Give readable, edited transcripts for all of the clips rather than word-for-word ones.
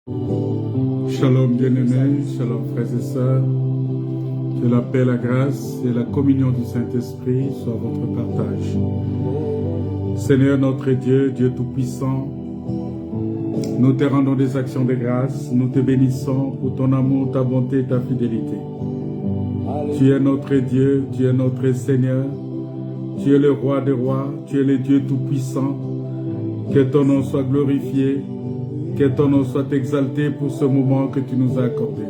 Shalom bien-aimés, shalom frères et sœurs, que la paix, la grâce et la communion du Saint-Esprit soient votre partage. Seigneur notre Dieu, Dieu Tout-Puissant, nous te rendons des actions de grâce, nous te bénissons pour ton amour, ta bonté et ta fidélité. Tu es notre Dieu, tu es notre Seigneur, tu es le roi des rois, tu es le Dieu Tout-Puissant. Que ton nom soit glorifié, que ton nom soit exalté pour ce moment que tu nous as accordé.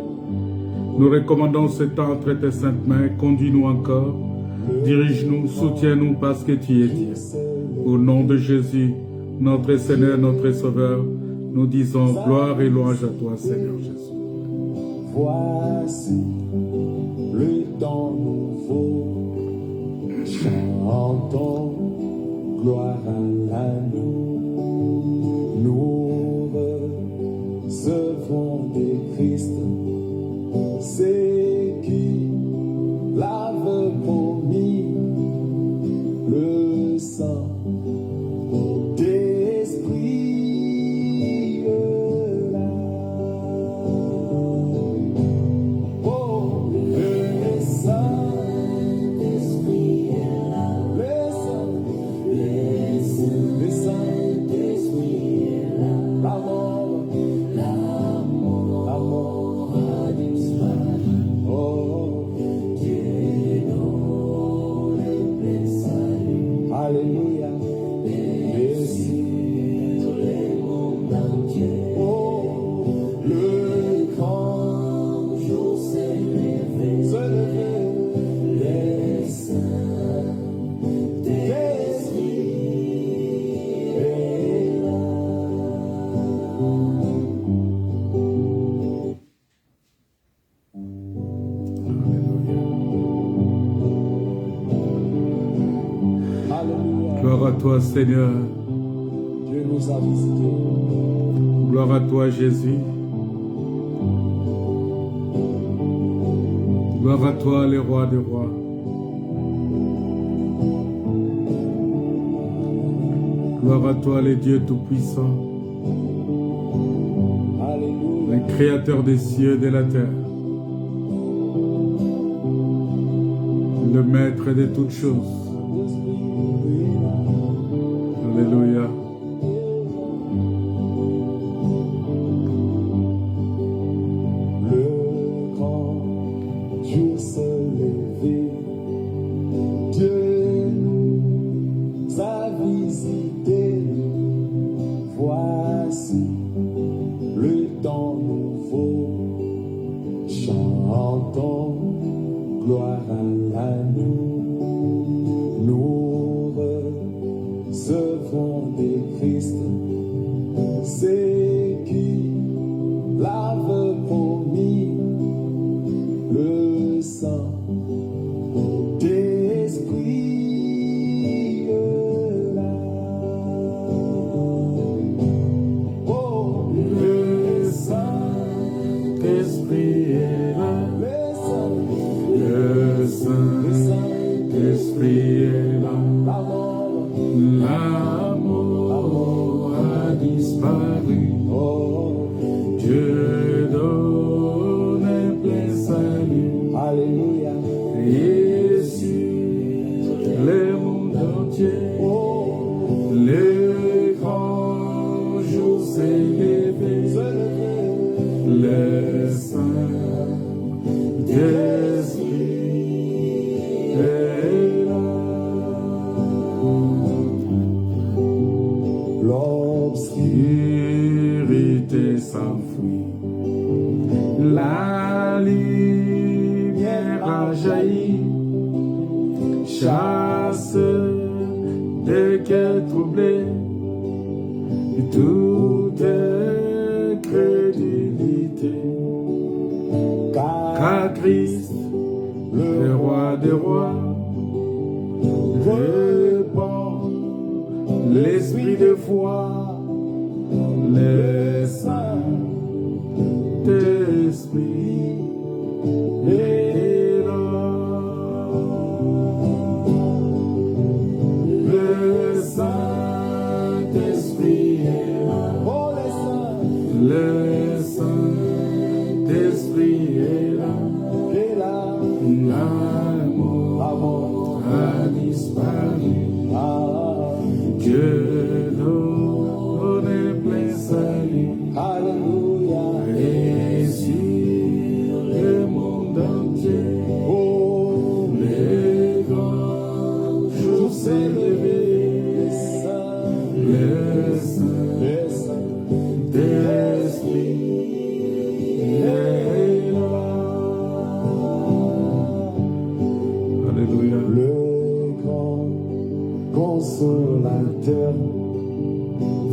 Nous recommandons ce temps entre tes saintes mains. Conduis-nous encore, dirige-nous, soutiens-nous parce que tu es Dieu. Au nom de Jésus, notre Seigneur, notre Sauveur, nous disons gloire et louange à toi, Seigneur Jésus. Voici le temps nouveau, chantons gloire à l'agneau. Nous recevons des Christ, c'est qui l'avait promis, le sang d'esprit là. Oh, le Saint-Esprit est là. Le Saint-Esprit est là. La mort a disparu. Oh, Dieu donne le salut. Alléluia. Merci tout le monde entier. Oh, le grand jour s'est levé. Les saints d'esprit est là. Alléluia. Gloire à toi, Seigneur. Dieu nous a visités. Gloire à toi, Jésus. Gloire à toi, le roi des rois. Gloire à toi, le Dieu Tout-Puissant, Alléluia. le Créateur des cieux et de la terre, le Maître de toutes choses. Alléluia. Le grand jour s'est levé. Dieu nous a visités. Voici le temps nouveau. Chantons gloire à l'agneau. Nous recevons des Christ. C'est qui l'avait promis, le sang d'esprit là. Oh, le Saint-Esprit est là. le Le Saint-Esprit est là. la L'amour a disparu. oh, Dieu donne un plein salut. alléluia. Et sur le monde entier, Oh, le grand jour s'est levé. Le Saint-Esprit est là. L'obscurité s'enfuit, la lumière a jailli, chasse des cœurs troublés, toute crédulité, car Christ, le roi des rois, répand l'esprit de foi, le Saint-Esprit est là. Le Saint-Esprit est là. oh, les saints. Le Saint-Esprit est là. L'amour a disparu. Dieu donne plein salut. Alléluia. Et sur le monde entier, les grands jours s'est levé. Le Saint-Esprit est là. Alléluia. Le grand consolateur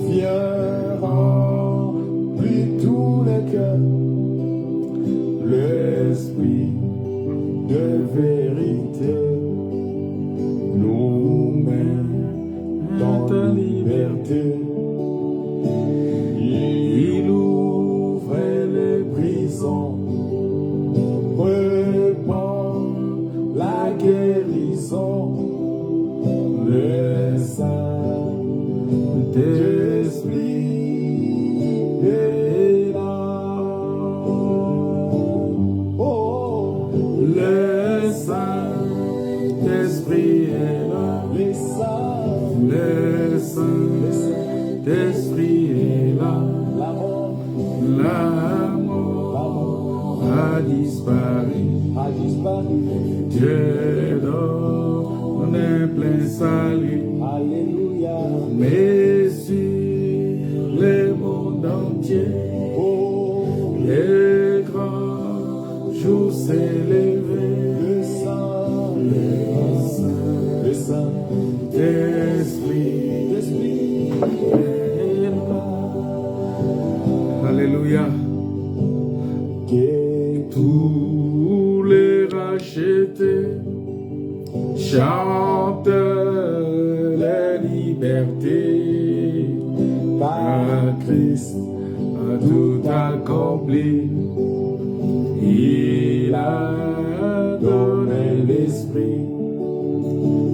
vient remplir tous les cœurs. L'esprit de vérité nous met dans la liberté. Il ouvre les prisons, répand la guérison. Le Saint-Esprit est là. Oh, Le Saint-Esprit est là. les saints, Le Saint-Esprit est là. L'amour a disparu. a disparu. Dieu donne un plein salut. Alléluia. Mais sur le monde entier, Oh, les grands jours s'est levé. le Saint, Le le Saint, Saint-Esprit l'Esprit. est là. Alléluia. Que Tous les rachetés chantent la liberté. Car Christ a tout accompli. Il a donné l'esprit.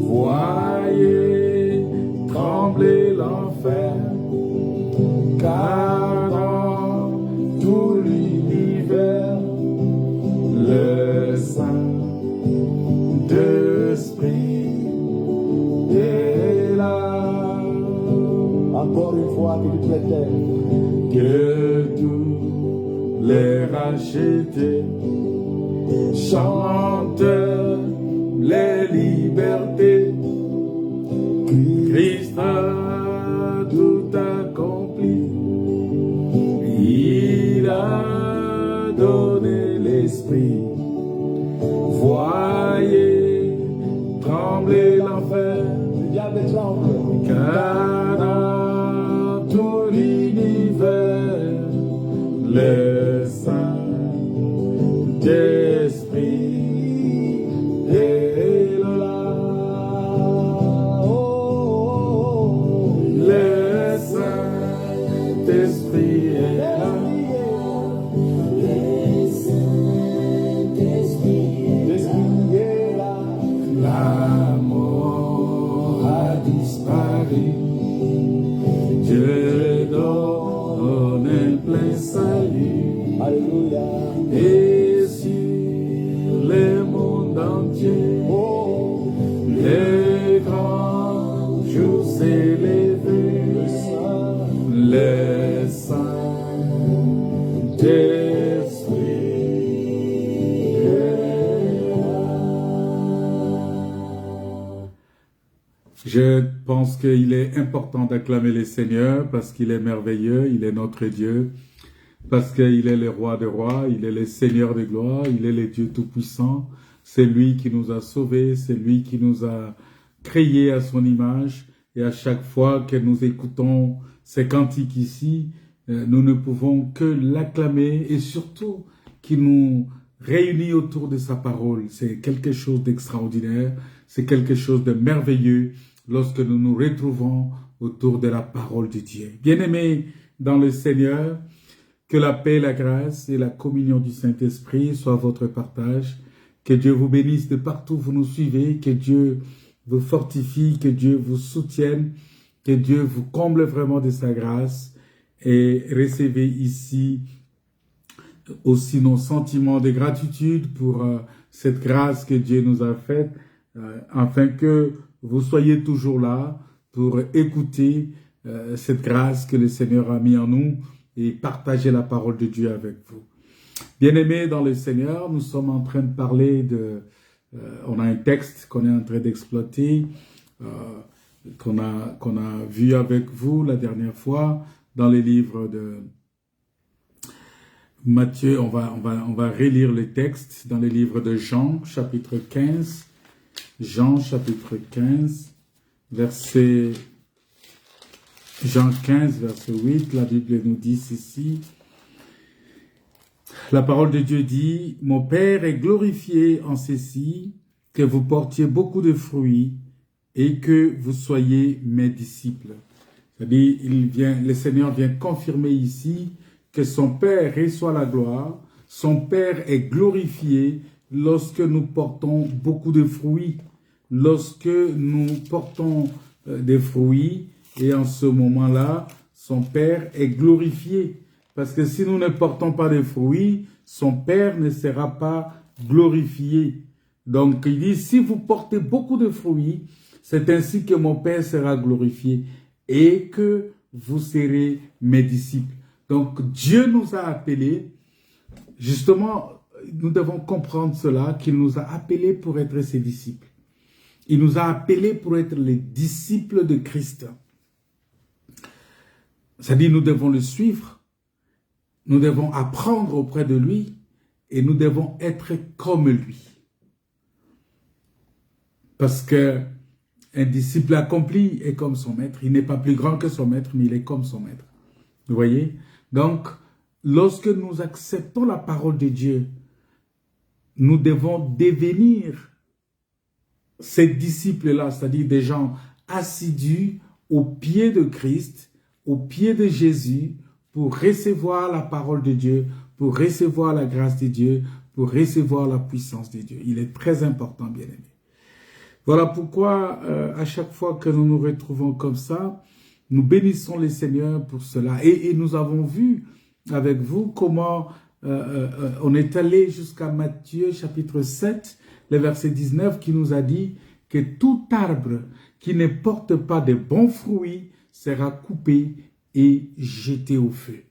Voyez trembler l'enfer. Car dans tout l'univers, le Saint-Esprit est là. encore une fois que tu traitais. Que tous les rachetés chantent les libertés. Christ a tout accompli. Il a donné l'esprit. Voyez trembler l'enfer. Le diable tremble. Car dans tout l'univers, le Saint-Esprit est là. Oh, Le Saint-Esprit est là. l'Esprit est là. L'amour a disparu. Dieu donne un plein salut. Alléluia. Et sur le monde entier, Oh, les grands jours s'est levé. le Saint, Le Saint-Esprit est là. Je pense qu'il est important d'acclamer le Seigneur parce qu'il est merveilleux, il est notre Dieu, parce qu'il est le roi des rois, il est le Seigneur de gloire, il est le Dieu tout-puissant. C'est lui qui nous a sauvés, c'est lui qui nous a créés à son image. Et à chaque fois que nous écoutons ces cantiques ici, nous ne pouvons que l'acclamer et surtout qui nous réunit autour de sa parole. C'est quelque chose d'extraordinaire, c'est quelque chose de merveilleux lorsque nous nous retrouvons autour de la parole de Dieu. Bien-aimés dans le Seigneur, que la paix, la grâce et la communion du Saint-Esprit soient votre partage. Que Dieu vous bénisse de partout où vous nous suivez, que Dieu vous fortifie, que Dieu vous soutienne, que Dieu vous comble vraiment de sa grâce et recevez ici aussi nos sentiments de gratitude pour cette grâce que Dieu nous a faite, afin que vous soyez toujours là pour écouter cette grâce que le Seigneur a mis en nous et partager la parole de Dieu avec vous. Bien-aimés dans le Seigneur, nous sommes en train de parler de... on a un texte qu'on est en train d'exploiter, qu'on a vu avec vous la dernière fois dans les livres de Matthieu. On va relire le texte dans les livres de Jean, chapitre 15. Jean, chapitre 15, verset... Jean 15, verset 8, la Bible nous dit ceci. La parole de Dieu dit, « Mon Père est glorifié en ceci, que vous portiez beaucoup de fruits et que vous soyez mes disciples. » C'est-à-dire, le Seigneur vient confirmer ici que son Père reçoit la gloire, son Père est glorifié lorsque nous portons beaucoup de fruits, lorsque nous portons des fruits, et en ce moment-là, son Père est glorifié. Parce que si nous ne portons pas de fruits, son Père ne sera pas glorifié. Donc, il dit, si vous portez beaucoup de fruits, c'est ainsi que mon Père sera glorifié et que vous serez mes disciples. Donc, Dieu nous a appelés, justement, nous devons comprendre cela, qu'il nous a appelés pour être ses disciples. Il nous a appelés pour être les disciples de Christ. C'est-à-dire, nous devons le suivre, nous devons apprendre auprès de lui et nous devons être comme lui. Parce que un disciple accompli est comme son maître. Il n'est pas plus grand que son maître, mais il est comme son maître. Vous voyez? Donc, lorsque nous acceptons la parole de Dieu, nous devons devenir ces disciples-là, c'est-à-dire des gens assidus aux pieds de Christ, aux pieds de Jésus, pour recevoir la parole de Dieu, pour recevoir la grâce de Dieu, pour recevoir la puissance de Dieu. Il est très important, bien-aimés. Voilà pourquoi, à chaque fois que nous nous retrouvons comme ça, nous bénissons le Seigneur pour cela. Et nous avons vu avec vous comment on est allé jusqu'à Matthieu chapitre 7, le verset 19, qui nous a dit que tout arbre qui ne porte pas de bons fruits sera coupé et jeté au feu.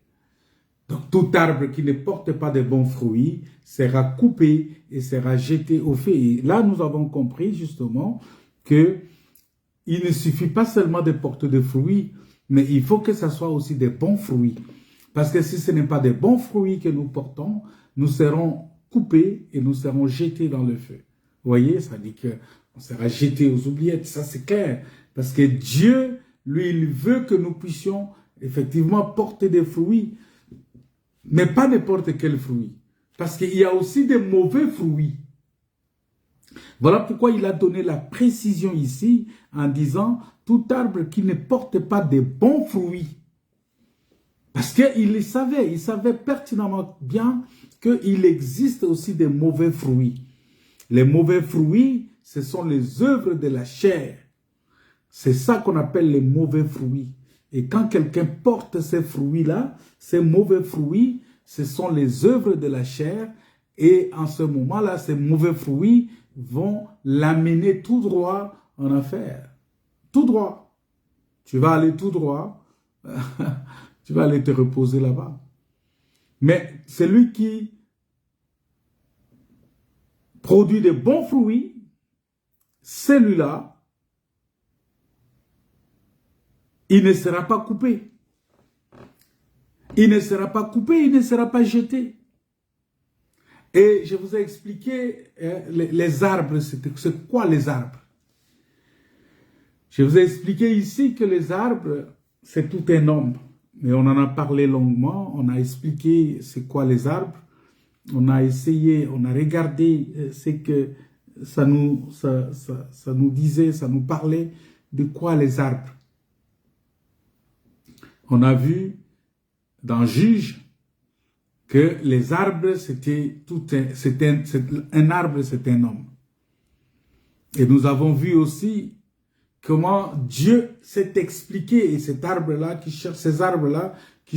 Donc tout arbre qui ne porte pas de bons fruits sera coupé et sera jeté au feu. Et là, nous avons compris justement que il ne suffit pas seulement de porter des fruits, mais il faut que ce soit aussi des bons fruits. Parce que si ce n'est pas des bons fruits que nous portons, nous serons coupés et nous serons jetés dans le feu. Vous voyez, ça dit qu'on sera jeté aux oubliettes, ça c'est clair. Parce que Dieu, lui, il veut que nous puissions effectivement porter des fruits, mais pas n'importe quel fruit. Parce qu'il y a aussi des mauvais fruits. Voilà pourquoi il a donné la précision ici en disant tout arbre qui ne porte pas de bons fruits. Parce qu'il savait pertinemment bien qu'il existe aussi des mauvais fruits. Les mauvais fruits, ce sont les œuvres de la chair. C'est ça qu'on appelle les mauvais fruits. Et quand quelqu'un porte ces fruits-là, ces mauvais fruits, ce sont les œuvres de la chair. Et en ce moment-là, ces mauvais fruits vont l'amener tout droit en enfer. Tout droit. Tu vas aller tout droit. Tu vas aller te reposer là-bas. Mais celui qui produit de bons fruits, celui-là, il ne sera pas coupé. Il ne sera pas coupé, il ne sera pas jeté. Et je vous ai expliqué les arbres, c'est quoi les arbres? Je vous ai expliqué ici que les arbres, c'est tout un homme. Mais on en a parlé longuement, on a expliqué c'est quoi les arbres. On a essayé, on a regardé ce que ça nous disait, ça nous parlait de quoi les arbres. On a vu dans Juge que les arbres, un arbre, c'est un homme. Et nous avons vu aussi comment Dieu s'est expliqué, et ces arbres-là qui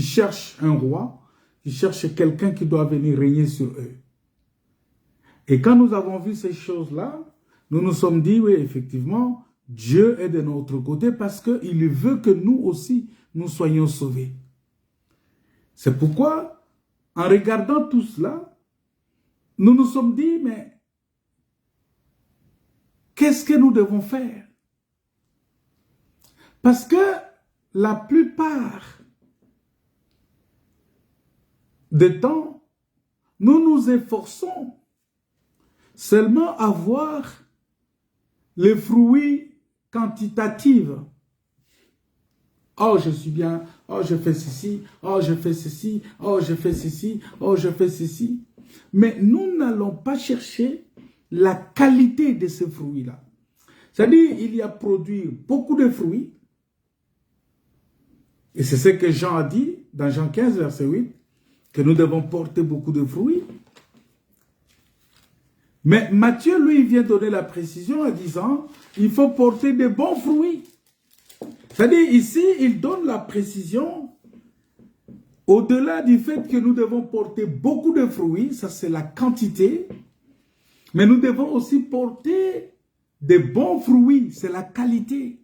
cherchent un roi, Ils cherchent quelqu'un qui doit venir régner sur eux. Et quand nous avons vu ces choses-là, nous nous sommes dit, oui, effectivement, Dieu est de notre côté parce qu'il veut que nous aussi, nous soyons sauvés. C'est pourquoi, en regardant tout cela, nous nous sommes dit, mais qu'est-ce que nous devons faire? Parce que la plupart des temps, nous nous efforçons seulement à voir les fruits quantitatifs. Oh, je suis bien. Oh, je fais ceci. Oh, je fais ceci. Oh, je fais ceci. Oh, je fais ceci. Mais nous n'allons pas chercher la qualité de ces fruits-là. C'est-à-dire, il y a produit beaucoup de fruits. Et c'est ce que Jean a dit dans Jean 15, verset 8, que nous devons porter beaucoup de fruits. Mais Matthieu, lui, vient donner la précision en disant, il faut porter de bons fruits. C'est-à-dire, ici, il donne la précision, au-delà du fait que nous devons porter beaucoup de fruits, ça c'est la quantité, mais nous devons aussi porter de bons fruits, c'est la qualité.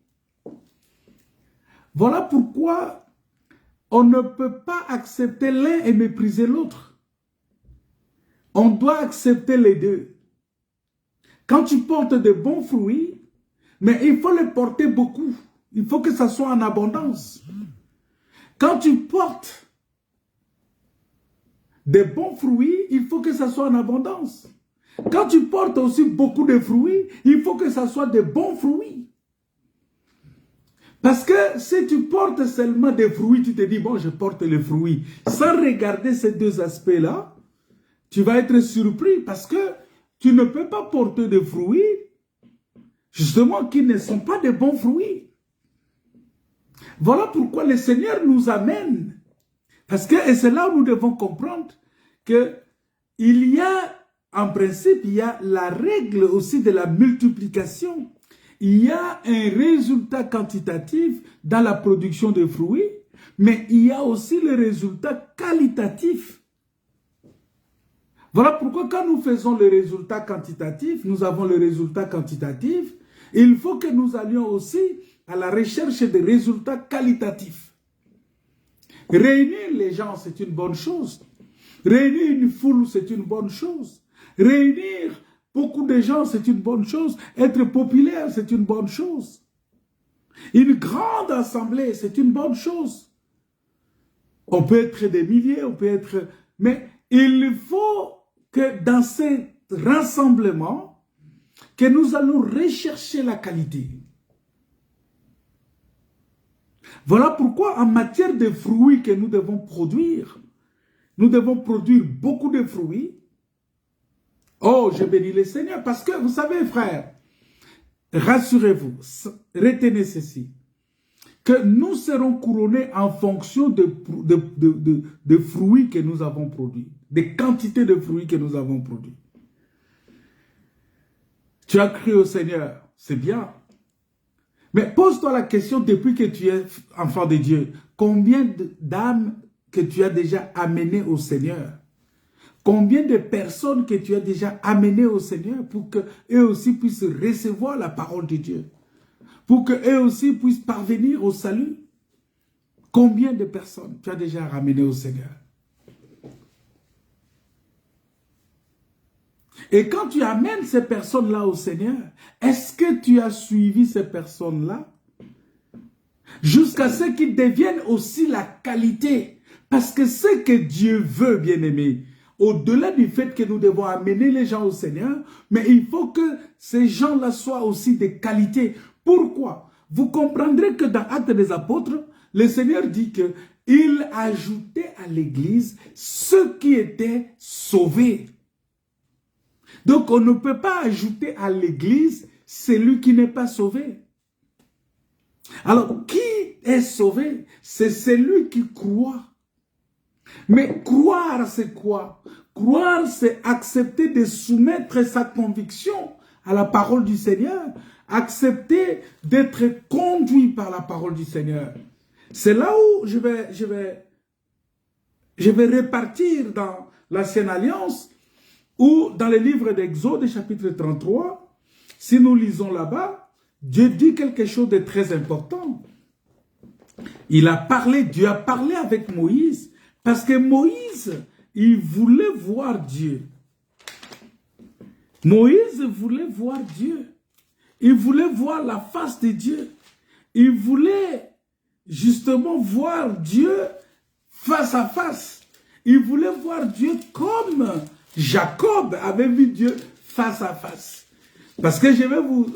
Voilà pourquoi on ne peut pas accepter l'un et mépriser l'autre. On doit accepter les deux. Quand tu portes de bons fruits, mais il faut les porter beaucoup. Il faut que ça soit en abondance. Quand tu portes des bons fruits, il faut que ça soit en abondance. Quand tu portes aussi beaucoup de fruits, il faut que ça soit de bons fruits. Parce que si tu portes seulement des fruits, tu te dis, bon, je porte les fruits. Sans regarder ces deux aspects-là, tu vas être surpris parce que tu ne peux pas porter des fruits, justement, qui ne sont pas de bons fruits. Voilà pourquoi le Seigneur nous amène. Parce que, et c'est là où nous devons comprendre que il y a, en principe, il y a la règle aussi de la multiplication. Il y a un résultat quantitatif dans la production de fruits, mais il y a aussi le résultat qualitatif. Voilà pourquoi quand nous faisons le résultat quantitatif, nous avons le résultat quantitatif, il faut que nous allions aussi à la recherche des résultats qualitatifs. Réunir les gens, c'est une bonne chose. Réunir une foule, c'est une bonne chose. Réunir beaucoup de gens, c'est une bonne chose. Être populaire, c'est une bonne chose. Une grande assemblée, c'est une bonne chose. On peut être des milliers, on peut être... Mais il faut que dans ces rassemblements, que nous allons rechercher la qualité. Voilà pourquoi en matière de fruits que nous devons produire beaucoup de fruits. Oh, je bénis le Seigneur, parce que vous savez, frères, rassurez-vous, retenez ceci, que nous serons couronnés en fonction de fruits que nous avons produits, des quantités de fruits que nous avons produits. Tu as cru au Seigneur, c'est bien. Mais pose-toi la question depuis que tu es enfant de Dieu. Combien d'âmes que tu as déjà amenées au Seigneur? Combien de personnes que tu as déjà amenées au Seigneur pour qu'eux aussi puissent recevoir la parole de Dieu? Pour qu'eux aussi puissent parvenir au salut? Combien de personnes tu as déjà ramenées au Seigneur? Et quand tu amènes ces personnes-là au Seigneur, est-ce que tu as suivi ces personnes-là jusqu'à ce qu'ils deviennent aussi la qualité? Parce que ce que Dieu veut, bien-aimé, au-delà du fait que nous devons amener les gens au Seigneur, mais il faut que ces gens-là soient aussi de qualité. Pourquoi? Vous comprendrez que dans Actes des Apôtres, le Seigneur dit qu'il ajoutait à l'Église ceux qui étaient sauvés. Donc, on ne peut pas ajouter à l'Église celui qui n'est pas sauvé. Alors, qui est sauvé? C'est celui qui croit. Mais croire, c'est quoi? Croire, c'est accepter de soumettre sa conviction à la parole du Seigneur. Accepter d'être conduit par la parole du Seigneur. C'est là où je vais je vais repartir dans l'Ancienne Alliance ou dans le livre d'Exode, chapitre 33. Si nous lisons là-bas, Dieu dit quelque chose de très important. Dieu a parlé avec Moïse, parce que Moïse, il voulait voir Dieu. Moïse voulait voir Dieu. Il voulait voir la face de Dieu. Il voulait justement voir Dieu face à face. Il voulait voir Dieu comme Jacob avait vu Dieu face à face. Parce que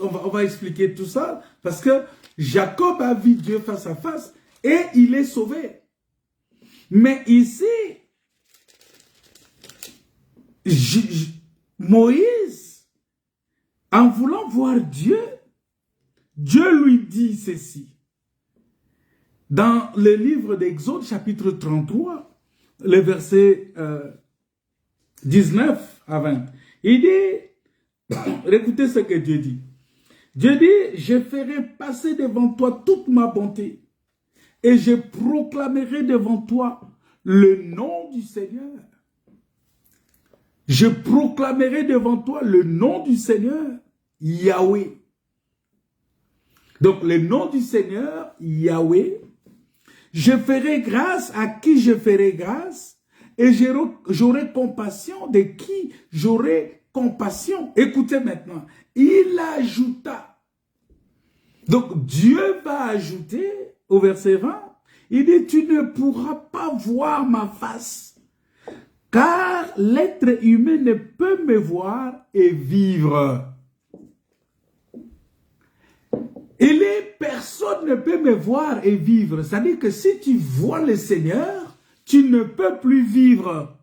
on va expliquer tout ça, parce que Jacob a vu Dieu face à face et il est sauvé. Mais ici, Moïse, en voulant voir Dieu, Dieu lui dit ceci. Dans le livre d'Exode, chapitre 33, le verset 19 à 20, il dit, écoutez ce que Dieu dit. Dieu dit, je ferai passer devant toi toute ma bonté et je proclamerai devant toi le nom du Seigneur. Je proclamerai devant toi le nom du Seigneur, Yahweh. Donc, le nom du Seigneur, Yahweh. Je ferai grâce à qui je ferai grâce et j'aurai compassion de qui j'aurai compassion. Écoutez maintenant, il ajouta. Donc, Dieu va ajouter au verset 20, il dit, tu ne pourras pas voir ma face, car l'être humain ne peut me voir et vivre. Il est, personne ne peut me voir et vivre. C'est-à-dire que si tu vois le Seigneur, tu ne peux plus vivre.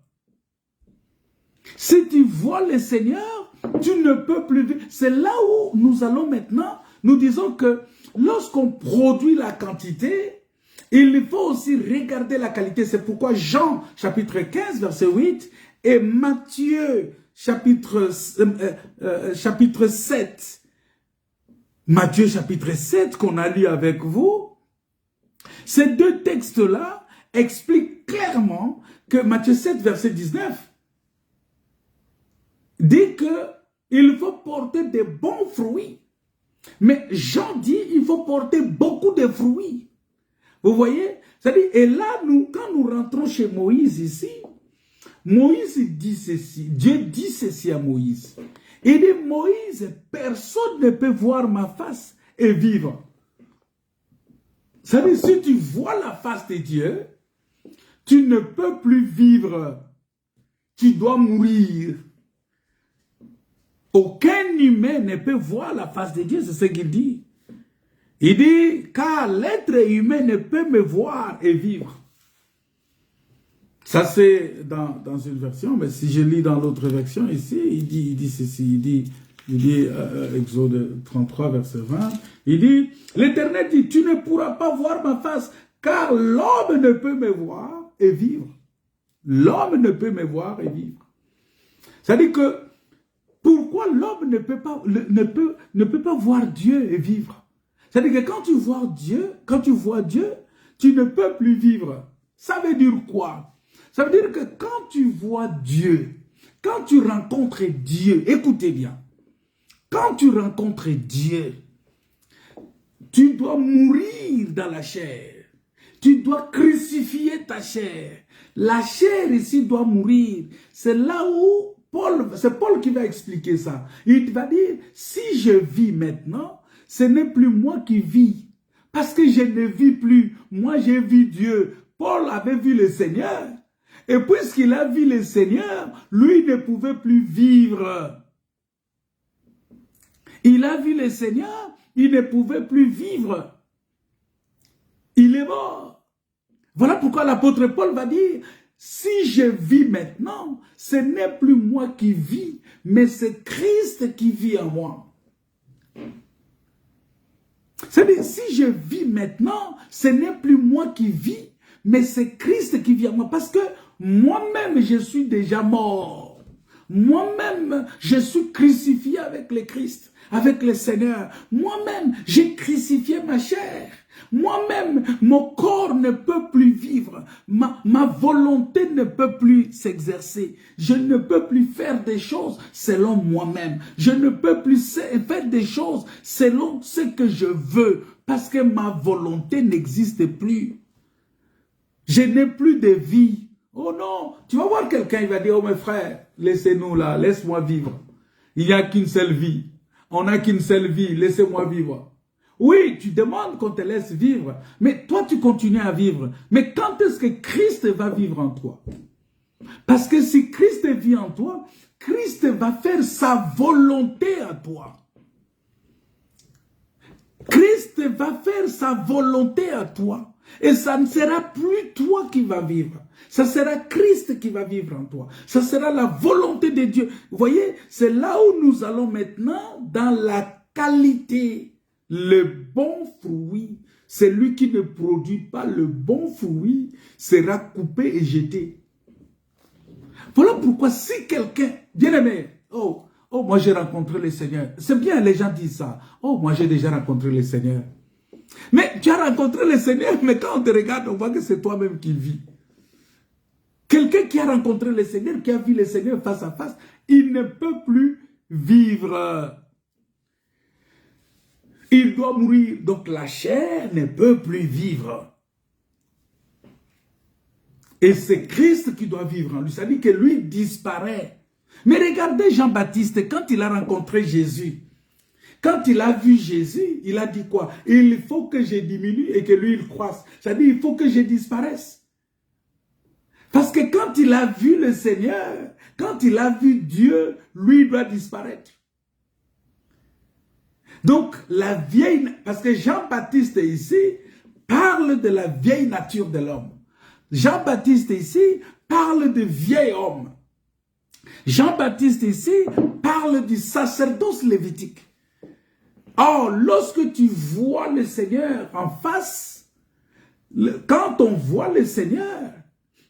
Si tu vois le Seigneur, tu ne peux plus vivre. C'est là où nous allons maintenant, nous disons que lorsqu'on produit la quantité, il faut aussi regarder la qualité. C'est pourquoi Jean, chapitre 15, verset 8, et Matthieu, chapitre 7, Matthieu, chapitre 7, qu'on a lu avec vous, ces deux textes-là expliquent clairement que Matthieu 7, verset 19, dit qu'il faut porter de bons fruits. Mais Jean dit qu'il faut porter beaucoup de fruits. Vous voyez? C'est-à-dire, et là, quand nous rentrons chez Moïse ici, Moïse dit ceci, Dieu dit ceci à Moïse. Il dit, Moïse, personne ne peut voir ma face et vivre. C'est-à-dire, si tu vois la face de Dieu, tu ne peux plus vivre. Tu dois mourir. Aucun humain ne peut voir la face de Dieu, c'est ce qu'il dit. Il dit, car l'être humain ne peut me voir et vivre. Ça c'est dans une version, mais si je lis dans l'autre version ici, il dit ceci, il dit Exode 33, verset 20, il dit, l'Éternel dit, tu ne pourras pas voir ma face, car l'homme ne peut me voir et vivre. L'homme ne peut me voir et vivre. C'est-à-dire que, pourquoi l'homme ne peut pas voir Dieu et vivre? C'est-à-dire que quand tu vois Dieu, tu ne peux plus vivre. Ça veut dire quoi? Ça veut dire que quand tu vois Dieu, quand tu rencontres Dieu, écoutez bien, quand tu rencontres Dieu, tu dois mourir dans la chair. Tu dois crucifier ta chair. La chair ici doit mourir. C'est là où c'est Paul qui va expliquer ça. Il va dire, si je vis maintenant, ce n'est plus moi qui vis. Parce que je ne vis plus. Moi, j'ai vu Dieu. Paul avait vu le Seigneur. Et puisqu'il a vu le Seigneur, lui ne pouvait plus vivre. Il a vu le Seigneur, il ne pouvait plus vivre. Il est mort. Voilà pourquoi l'apôtre Paul va dire, si je vis maintenant, ce n'est plus moi qui vis, mais c'est Christ qui vit en moi. C'est-à-dire, si je vis maintenant, ce n'est plus moi qui vis, mais c'est Christ qui vit en moi. Parce que moi-même, je suis déjà mort. Moi-même, je suis crucifié avec le Christ, avec le Seigneur. Moi-même, j'ai crucifié ma chair. Moi-même, mon corps ne peut plus vivre. Ma volonté ne peut plus s'exercer. Je ne peux plus faire des choses selon moi-même. Je ne peux plus faire des choses selon ce que je veux. Parce que ma volonté n'existe plus. Je n'ai plus de vie. Oh non, tu vas voir quelqu'un, il va dire, oh mes frères, laissez-nous là, laisse-moi vivre. Il n'y a qu'une seule vie. On n'a qu'une seule vie, laissez-moi vivre. Oui, tu demandes qu'on te laisse vivre, mais toi tu continues à vivre. Mais quand est-ce que Christ va vivre en toi? Parce que si Christ vit en toi, Christ va faire sa volonté à toi. Christ va faire sa volonté à toi. Et ça ne sera plus toi qui va vivre. Ça sera Christ qui va vivre en toi. Ça sera la volonté de Dieu. Vous voyez, c'est là où nous allons maintenant dans la qualité. Le bon fruit, celui qui ne produit pas le bon fruit sera coupé et jeté. Voilà pourquoi si quelqu'un, bien aimé, oh, moi j'ai rencontré le Seigneur. C'est bien, les gens disent ça. Oh, moi j'ai déjà rencontré le Seigneur. Mais tu as rencontré le Seigneur, mais quand on te regarde, on voit que c'est toi-même qui vis. Quelqu'un qui a rencontré le Seigneur, qui a vu le Seigneur face à face, il ne peut plus vivre. Il doit mourir. Donc la chair ne peut plus vivre. Et c'est Christ qui doit vivre en lui. Ça dit que lui disparaît. Mais regardez Jean-Baptiste, quand il a rencontré Jésus, quand il a vu Jésus, il a dit quoi? Il faut que je diminue et que lui il croisse. Ça dit il faut que je disparaisse. Parce que quand il a vu le Seigneur, quand il a vu Dieu, lui doit disparaître. Donc, la vieille, parce que Jean-Baptiste ici parle de la vieille nature de l'homme. Jean-Baptiste ici parle de vieil homme. Jean-Baptiste ici parle du sacerdoce lévitique. Or, lorsque tu vois le Seigneur en face, quand on voit le Seigneur,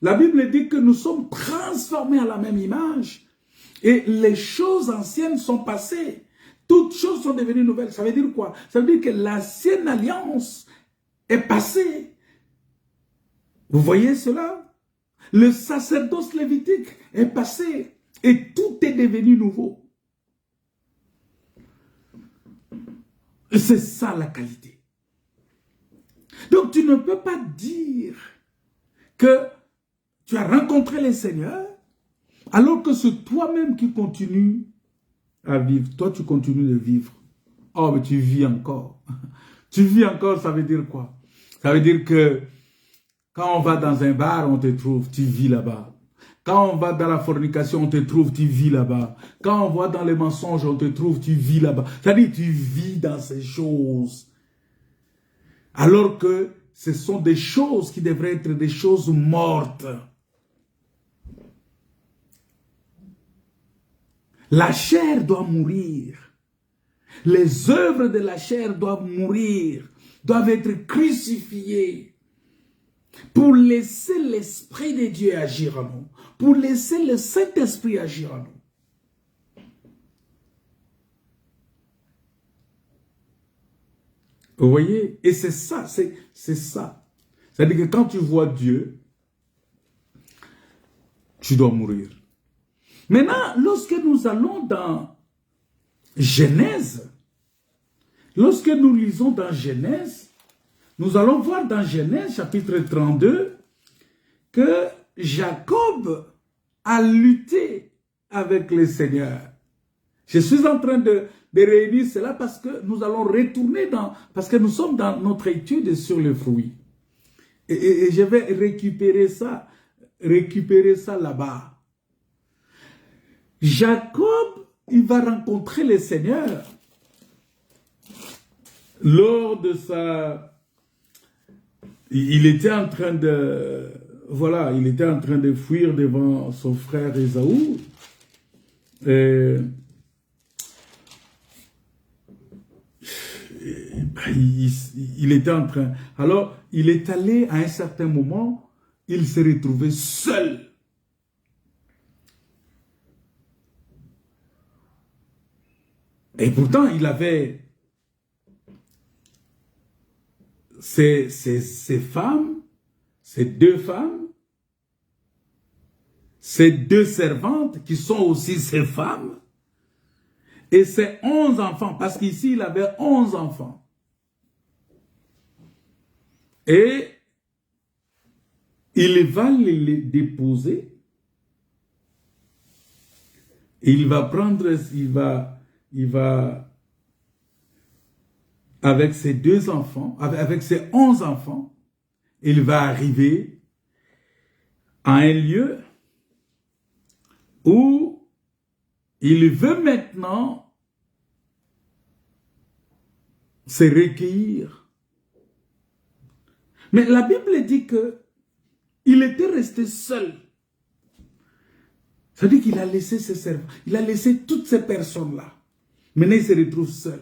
la Bible dit que nous sommes transformés à la même image et les choses anciennes sont passées. Toutes choses sont devenues nouvelles. Ça veut dire quoi? Ça veut dire que l'ancienne alliance est passée. Vous voyez cela? Le sacerdoce lévitique est passé et tout est devenu nouveau. C'est ça la qualité. Donc tu ne peux pas dire que tu as rencontré le Seigneur alors que c'est toi-même qui continue à vivre. Toi, tu continues de vivre. Oh, mais tu vis encore. Tu vis encore, ça veut dire quoi? Ça veut dire que quand on va dans un bar, on te trouve, tu vis là-bas. Quand on va dans la fornication, on te trouve, tu vis là-bas. Quand on va dans les mensonges, on te trouve, tu vis là-bas. C'est-à-dire, tu vis dans ces choses. Alors que ce sont des choses qui devraient être des choses mortes. La chair doit mourir. Les œuvres de la chair doivent mourir, doivent être crucifiées pour laisser l'Esprit de Dieu agir en nous, pour laisser le Saint-Esprit agir en nous. Vous voyez? Et c'est ça, c'est ça. C'est-à-dire que quand tu vois Dieu, tu dois mourir. Maintenant, lorsque nous allons dans Genèse, lorsque nous lisons dans Genèse, nous allons voir dans Genèse chapitre 32 que Jacob a lutté avec le Seigneur. Je suis en train de réunir cela parce que nous allons retourner parce que nous sommes dans notre étude sur le fruit. Et je vais récupérer ça là-bas. Jacob, il va rencontrer le Seigneur lors de sa... Il était en train de... Voilà, il était en train de fuir devant son frère Ésaü. Il était en train... Alors, il est allé à un certain moment, il s'est retrouvé seul. Et pourtant, il avait ces femmes, ces 2 femmes, ces 2 servantes qui sont aussi ses femmes, et ses 11 enfants, parce qu'ici, il avait 11 enfants. Et il va les déposer. Et il va prendre, il va, avec ses 2 enfants, avec ses 11 enfants, il va arriver à un lieu où il veut maintenant se recueillir. Mais la Bible dit que il était resté seul. Ça veut dire qu'il a laissé ses servants, il a laissé toutes ces personnes-là. Maintenant, il se retrouve seul.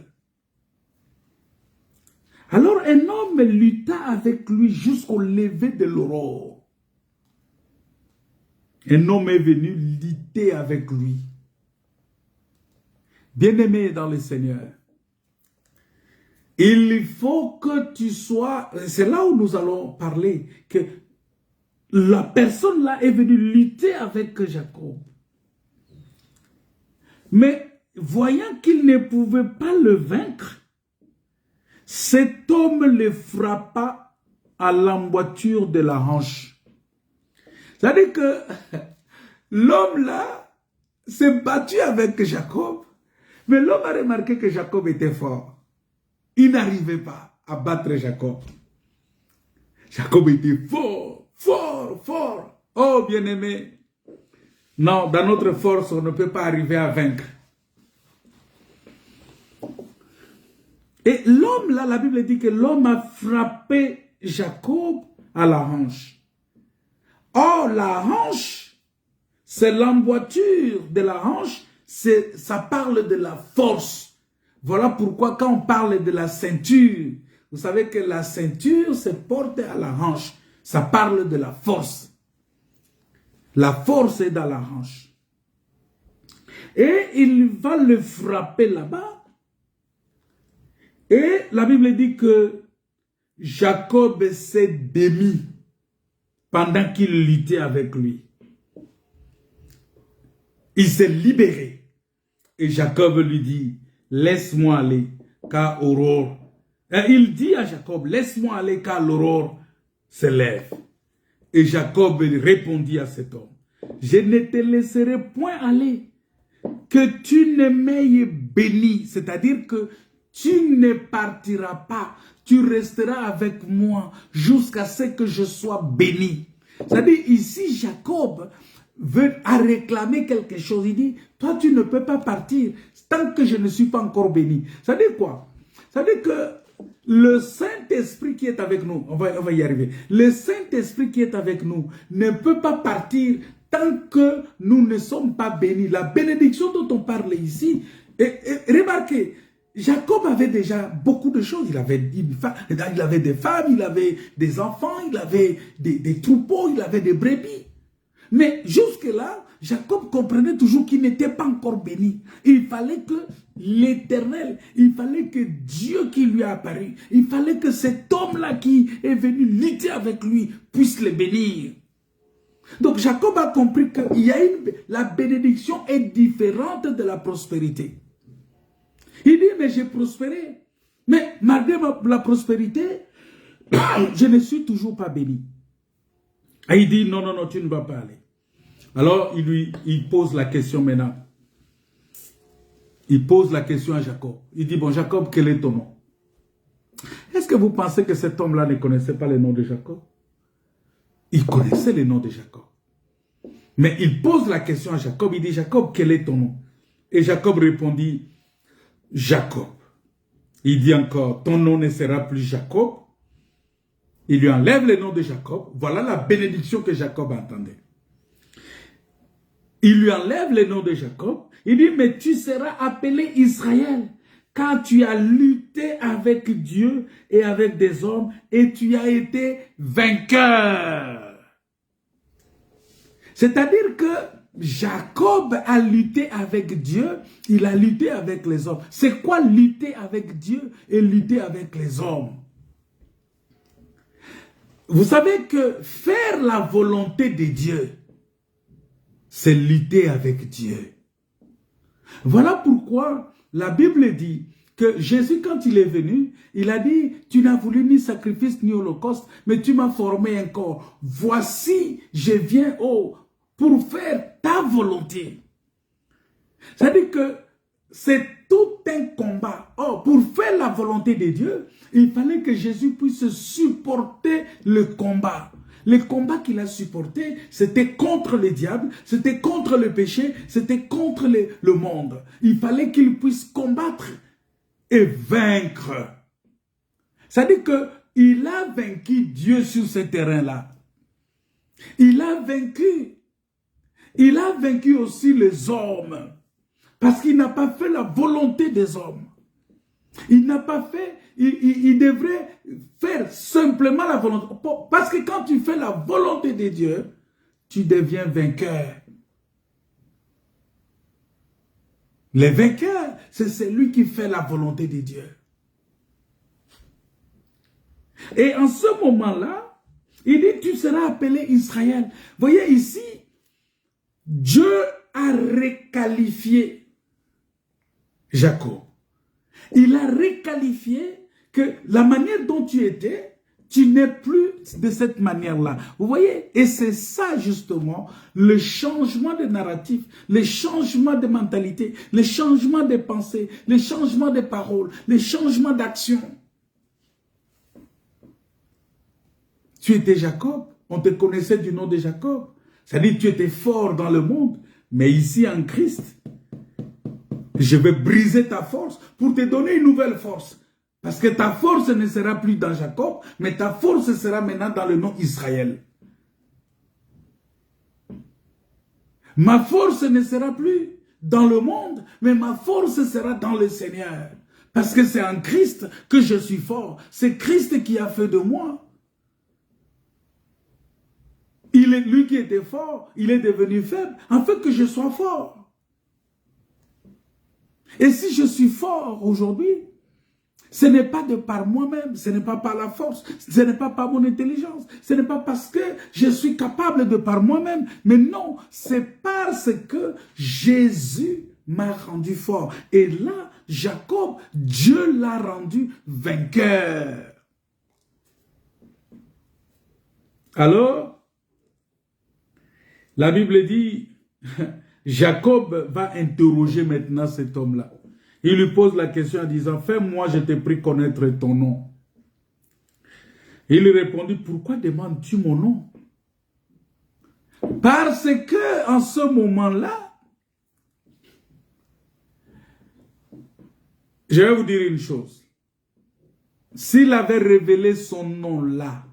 Alors, un homme lutta avec lui jusqu'au lever de l'aurore. Un homme est venu lutter avec lui. Bien-aimé dans le Seigneur, il faut que tu sois... C'est là où nous allons parler, que la personne là est venue lutter avec Jacob. Mais voyant qu'il ne pouvait pas le vaincre, cet homme le frappa à l'emboîture de la hanche. C'est-à-dire que l'homme là s'est battu avec Jacob, mais l'homme a remarqué que Jacob était fort. Il n'arrivait pas à battre Jacob. Jacob était fort, fort, fort. Oh, bien-aimé. Non, dans notre force, on ne peut pas arriver à vaincre. Et l'homme, là, la Bible dit que l'homme a frappé Jacob à la hanche. Or, la hanche, c'est l'emboîture de la hanche, ça parle de la force. Voilà pourquoi quand on parle de la ceinture, vous savez que la ceinture se porte à la hanche. Ça parle de la force. La force est dans la hanche. Et il va le frapper là-bas. Et la Bible dit que Jacob s'est démis pendant qu'il luttait avec lui. Il s'est libéré. Et Jacob lui dit, laisse-moi aller, car aurore. Et il dit à Jacob, laisse-moi aller, car l'aurore se lève. Et Jacob répondit à cet homme, je ne te laisserai point aller, que tu ne m'aies béni. C'est-à-dire que tu ne partiras pas, tu resteras avec moi jusqu'à ce que je sois béni. C'est-à-dire ici, Jacob a réclamé quelque chose. Il dit, toi tu ne peux pas partir tant que je ne suis pas encore béni. Ça veut dire quoi? Ça veut dire que le Saint-Esprit qui est avec nous, on va y arriver, le Saint-Esprit qui est avec nous ne peut pas partir tant que nous ne sommes pas bénis. La bénédiction dont on parle ici, et remarquez, Jacob avait déjà beaucoup de choses. Il avait des femmes, il avait des enfants, il avait des troupeaux, il avait des brebis. Mais jusque-là, Jacob comprenait toujours qu'il n'était pas encore béni. Il fallait que l'Éternel, il fallait que Dieu qui lui a apparu, il fallait que cet homme-là qui est venu lutter avec lui puisse le bénir. Donc Jacob a compris que la bénédiction est différente de la prospérité. Il dit, mais j'ai prospéré. Mais malgré la prospérité, je ne suis toujours pas béni. Et il dit, non, non, non, tu ne vas pas aller. Alors, il pose la question maintenant. Il pose la question à Jacob. Il dit, bon, Jacob, quel est ton nom? Est-ce que vous pensez que cet homme-là ne connaissait pas le nom de Jacob? Il connaissait le nom de Jacob. Mais il pose la question à Jacob. Il dit, Jacob, quel est ton nom? Et Jacob répondit, Jacob. Il dit encore, ton nom ne sera plus Jacob. Il lui enlève le nom de Jacob. Voilà la bénédiction que Jacob entendait. Il lui enlève le nom de Jacob. Il dit, mais tu seras appelé Israël, car tu as lutté avec Dieu et avec des hommes, et tu as été vainqueur. C'est-à-dire que Jacob a lutté avec Dieu, il a lutté avec les hommes. C'est quoi lutter avec Dieu et lutter avec les hommes? Vous savez que faire la volonté de Dieu, c'est lutter avec Dieu. Voilà pourquoi la Bible dit que Jésus, quand il est venu, il a dit, tu n'as voulu ni sacrifice ni holocauste, mais tu m'as formé un corps. Voici, je viens pour faire ta volonté. C'est-à-dire que c'est tout un combat. Pour faire la volonté de Dieu, il fallait que Jésus puisse supporter le combat. Le combat qu'il a supporté, c'était contre le diable, c'était contre le péché, c'était contre le monde. Il fallait qu'il puisse combattre et vaincre. C'est-à-dire qu'il a vaincu Dieu sur ce terrain-là. Il a vaincu. Il a vaincu aussi les hommes. Parce qu'il n'a pas fait la volonté des hommes. Il n'a pas fait, il devrait faire simplement la volonté. Parce que quand tu fais la volonté de Dieu, tu deviens vainqueur. Les vainqueurs, c'est celui qui fait la volonté de Dieu. Et en ce moment-là, il dit, tu seras appelé Israël. Voyez ici, Dieu a requalifié Jacob. Il a requalifié que la manière dont tu étais, tu n'es plus de cette manière-là. Vous voyez? Et c'est ça justement, le changement de narratif, le changement de mentalité, le changement de pensée, le changement de paroles, le changement d'action. Tu étais Jacob, on te connaissait du nom de Jacob. C'est-à-dire que tu étais fort dans le monde, mais ici en Christ, je vais briser ta force pour te donner une nouvelle force. Parce que ta force ne sera plus dans Jacob, mais ta force sera maintenant dans le nom Israël. Ma force ne sera plus dans le monde, mais ma force sera dans le Seigneur. Parce que c'est en Christ que je suis fort. C'est Christ qui a fait de moi. Lui qui était fort, il est devenu faible, afin que je sois fort. Et si je suis fort aujourd'hui, ce n'est pas de par moi-même, ce n'est pas par la force, ce n'est pas par mon intelligence, ce n'est pas parce que je suis capable de par moi-même, mais non, c'est parce que Jésus m'a rendu fort. Et là, Jacob, Dieu l'a rendu vainqueur. Alors, la Bible dit, Jacob va interroger maintenant cet homme-là. Il lui pose la question en disant, fais-moi, je t'ai pris connaître ton nom. Il lui répondit, pourquoi demandes-tu mon nom? Parce que en ce moment-là, je vais vous dire une chose. S'il avait révélé son nom là,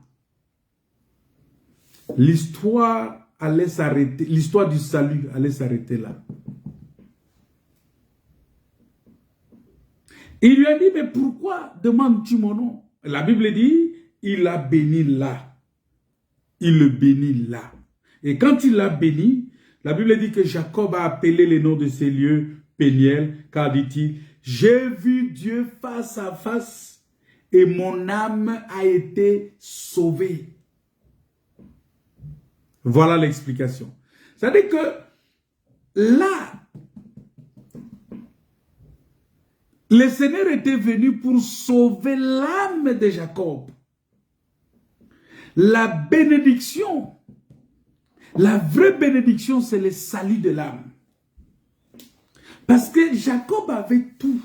l'histoire allait s'arrêter, l'histoire du salut allait s'arrêter là. Il lui a dit, mais pourquoi demandes-tu mon nom? La Bible dit, il l'a béni là. Il le bénit là. Et quand il l'a béni, la Bible dit que Jacob a appelé le nom de ces lieux Péniel, car dit-il, j'ai vu Dieu face à face et mon âme a été sauvée. Voilà l'explication. C'est-à-dire que là, le Seigneur était venu pour sauver l'âme de Jacob. La bénédiction, la vraie bénédiction, c'est le salut de l'âme. Parce que Jacob avait tout.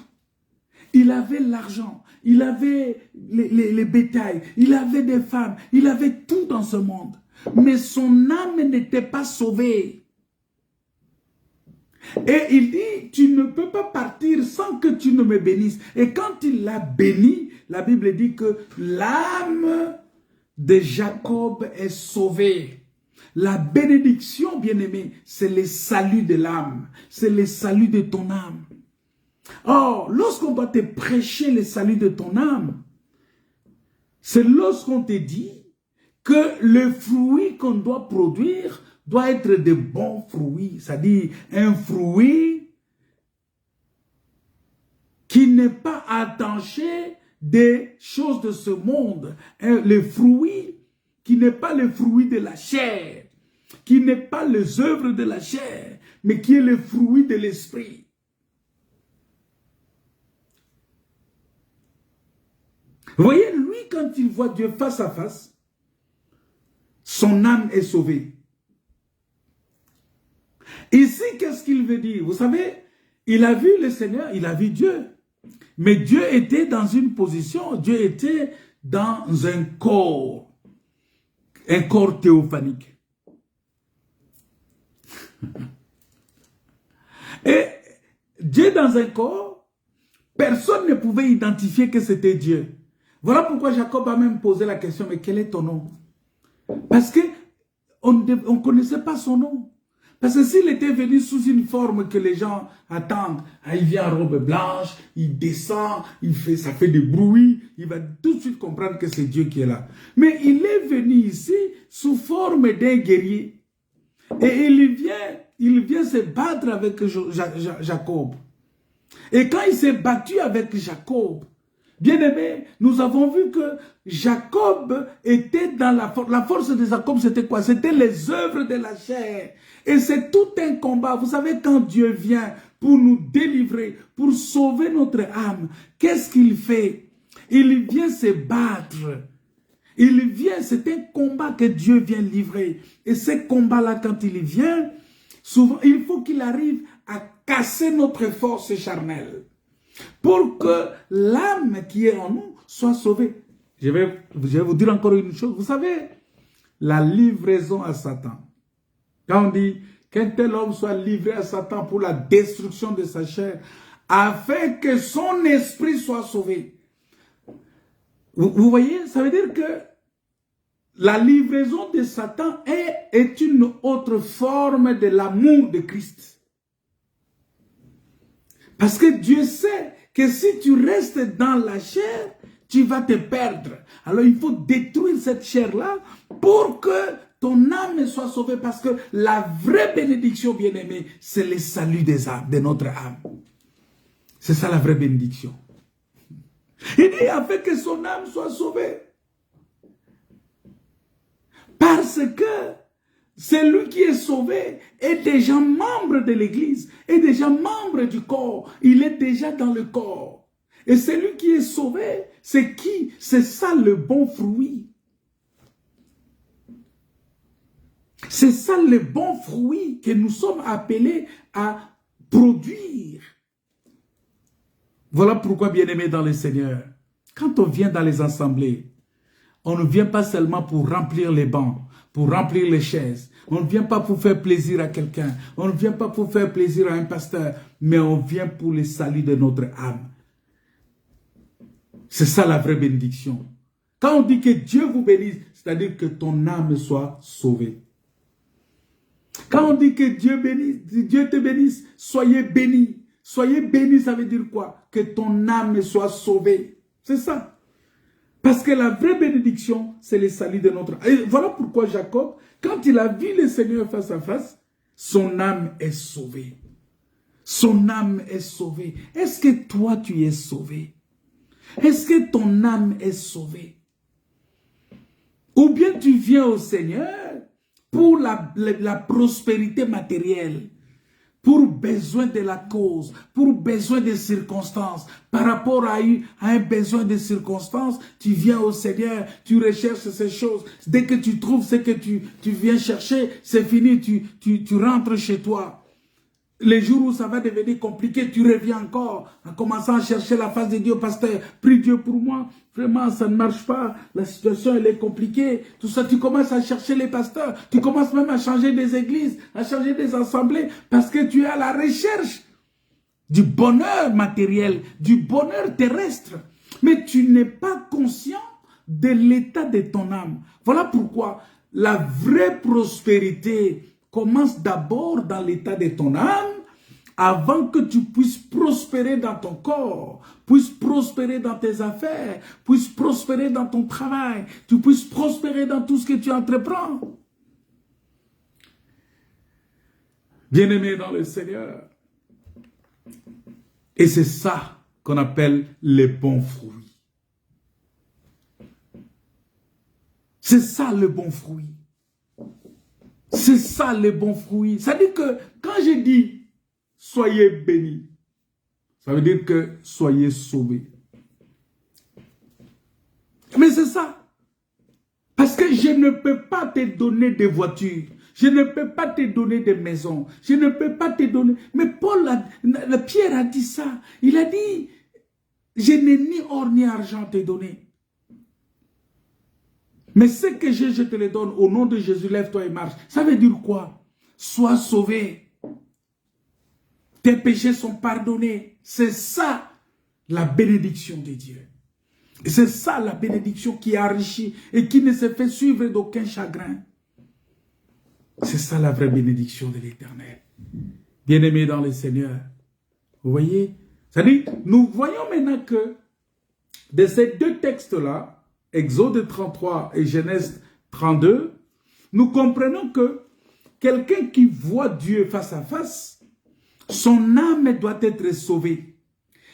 Il avait l'argent, il avait les bétails, il avait des femmes, il avait tout dans ce monde. Mais son âme n'était pas sauvée. Et il dit, tu ne peux pas partir sans que tu ne me bénisses. Et quand il l'a béni, la Bible dit que l'âme de Jacob est sauvée. La bénédiction, bien-aimé, c'est le salut de l'âme. C'est le salut de ton âme. Or, lorsqu'on va te prêcher le salut de ton âme, c'est lorsqu'on te dit que le fruit qu'on doit produire doit être de bons fruits, c'est-à-dire un fruit qui n'est pas attaché des choses de ce monde, le fruit qui n'est pas le fruit de la chair, qui n'est pas les œuvres de la chair, mais qui est le fruit de l'esprit. Vous voyez, lui, quand il voit Dieu face à face, son âme est sauvée. Ici, qu'est-ce qu'il veut dire? Vous savez, il a vu le Seigneur, il a vu Dieu. Mais Dieu était dans une position, Dieu était dans un corps théophanique. Et Dieu dans un corps, personne ne pouvait identifier que c'était Dieu. Voilà pourquoi Jacob a même posé la question, mais quel est ton nom? Parce qu'on ne connaissait pas son nom. Parce que s'il était venu sous une forme que les gens attendent, il vient en robe blanche, il descend, ça fait des bruits, il va tout de suite comprendre que c'est Dieu qui est là. Mais il est venu ici sous forme d'un guerrier. Et il vient se battre avec Jacob. Et quand il s'est battu avec Jacob, bien aimé, nous avons vu que Jacob était dans la force de Jacob, c'était quoi? C'était les œuvres de la chair. Et c'est tout un combat. Vous savez, quand Dieu vient pour nous délivrer, pour sauver notre âme, qu'est-ce qu'il fait? Il vient se battre. Il vient, c'est un combat que Dieu vient livrer. Et ce combat-là, quand il vient, souvent, il faut qu'il arrive à casser notre force charnelle pour que l'âme qui est en nous soit sauvée. Je vais vous dire encore une chose. Vous savez, la livraison à Satan. Quand on dit qu'un tel homme soit livré à Satan pour la destruction de sa chair, afin que son esprit soit sauvé. Vous voyez, ça veut dire que la livraison de Satan est une autre forme de l'amour de Christ. Parce que Dieu sait que si tu restes dans la chair, tu vas te perdre. Alors il faut détruire cette chair-là pour que ton âme soit sauvée. Parce que la vraie bénédiction, bien-aimée, c'est le salut des âmes, de notre âme. C'est ça la vraie bénédiction. Il dit afin que son âme soit sauvée. Parce que celui qui est sauvé est déjà membre de l'église, est déjà membre du corps. Il est déjà dans le corps. Et celui qui est sauvé, c'est qui? C'est ça le bon fruit. C'est ça le bon fruit que nous sommes appelés à produire. Voilà pourquoi, bien-aimés dans le Seigneur, quand on vient dans les assemblées, on ne vient pas seulement pour remplir les bancs, pour remplir les chaises. On ne vient pas pour faire plaisir à quelqu'un. On ne vient pas pour faire plaisir à un pasteur, mais on vient pour le salut de notre âme. C'est ça la vraie bénédiction. Quand on dit que Dieu vous bénisse, c'est-à-dire que ton âme soit sauvée. Quand on dit que Dieu te bénisse, soyez bénis. Soyez bénis, ça veut dire quoi? Que ton âme soit sauvée. C'est ça. Parce que la vraie bénédiction, c'est le salut de notre âme. Et voilà pourquoi Jacob, quand il a vu le Seigneur face à face, son âme est sauvée. Son âme est sauvée. Est-ce que toi, tu es sauvé? Est-ce que ton âme est sauvée? Ou bien tu viens au Seigneur pour la prospérité matérielle, pour besoin de la cause, pour besoin des circonstances. Par rapport à un besoin de circonstances, tu viens au Seigneur, tu recherches ces choses. Dès que tu trouves ce que tu viens chercher, c'est fini, tu rentres chez toi. Les jours où ça va devenir compliqué, tu reviens encore en commençant à chercher la face de Dieu. Pasteur, prie Dieu pour moi. Vraiment, ça ne marche pas. La situation, elle est compliquée. Tout ça, tu commences à chercher les pasteurs. Tu commences même à changer des églises, à changer des assemblées, parce que tu es à la recherche du bonheur matériel, du bonheur terrestre. Mais tu n'es pas conscient de l'état de ton âme. Voilà pourquoi la vraie prospérité commence d'abord dans l'état de ton âme, avant que tu puisses prospérer dans ton corps, puisses prospérer dans tes affaires, puisses prospérer dans ton travail, tu puisses prospérer dans tout ce que tu entreprends. Bien-aimés dans le Seigneur. Et c'est ça qu'on appelle les bons fruits. C'est ça le bon fruit. C'est ça le bon fruit. Ça veut dire que quand je dis soyez bénis, ça veut dire que soyez sauvés. Mais c'est ça. Parce que je ne peux pas te donner des voitures. Je ne peux pas te donner des maisons. Je ne peux pas te donner... Mais Pierre a dit ça. Il a dit, je n'ai ni or ni argent à te donner. Mais ce que j'ai, je te le donne. Au nom de Jésus, lève-toi et marche. Ça veut dire quoi? Sois sauvé. Tes péchés sont pardonnés. C'est ça la bénédiction de Dieu. Et c'est ça la bénédiction qui enrichit et qui ne se fait suivre d'aucun chagrin. C'est ça la vraie bénédiction de l'Éternel. Bien-aimés dans le Seigneur. Vous voyez? C'est-à-dire, nous voyons maintenant que de ces deux textes-là, Exode 33 et Genèse 32, nous comprenons que quelqu'un qui voit Dieu face à face, son âme doit être sauvée.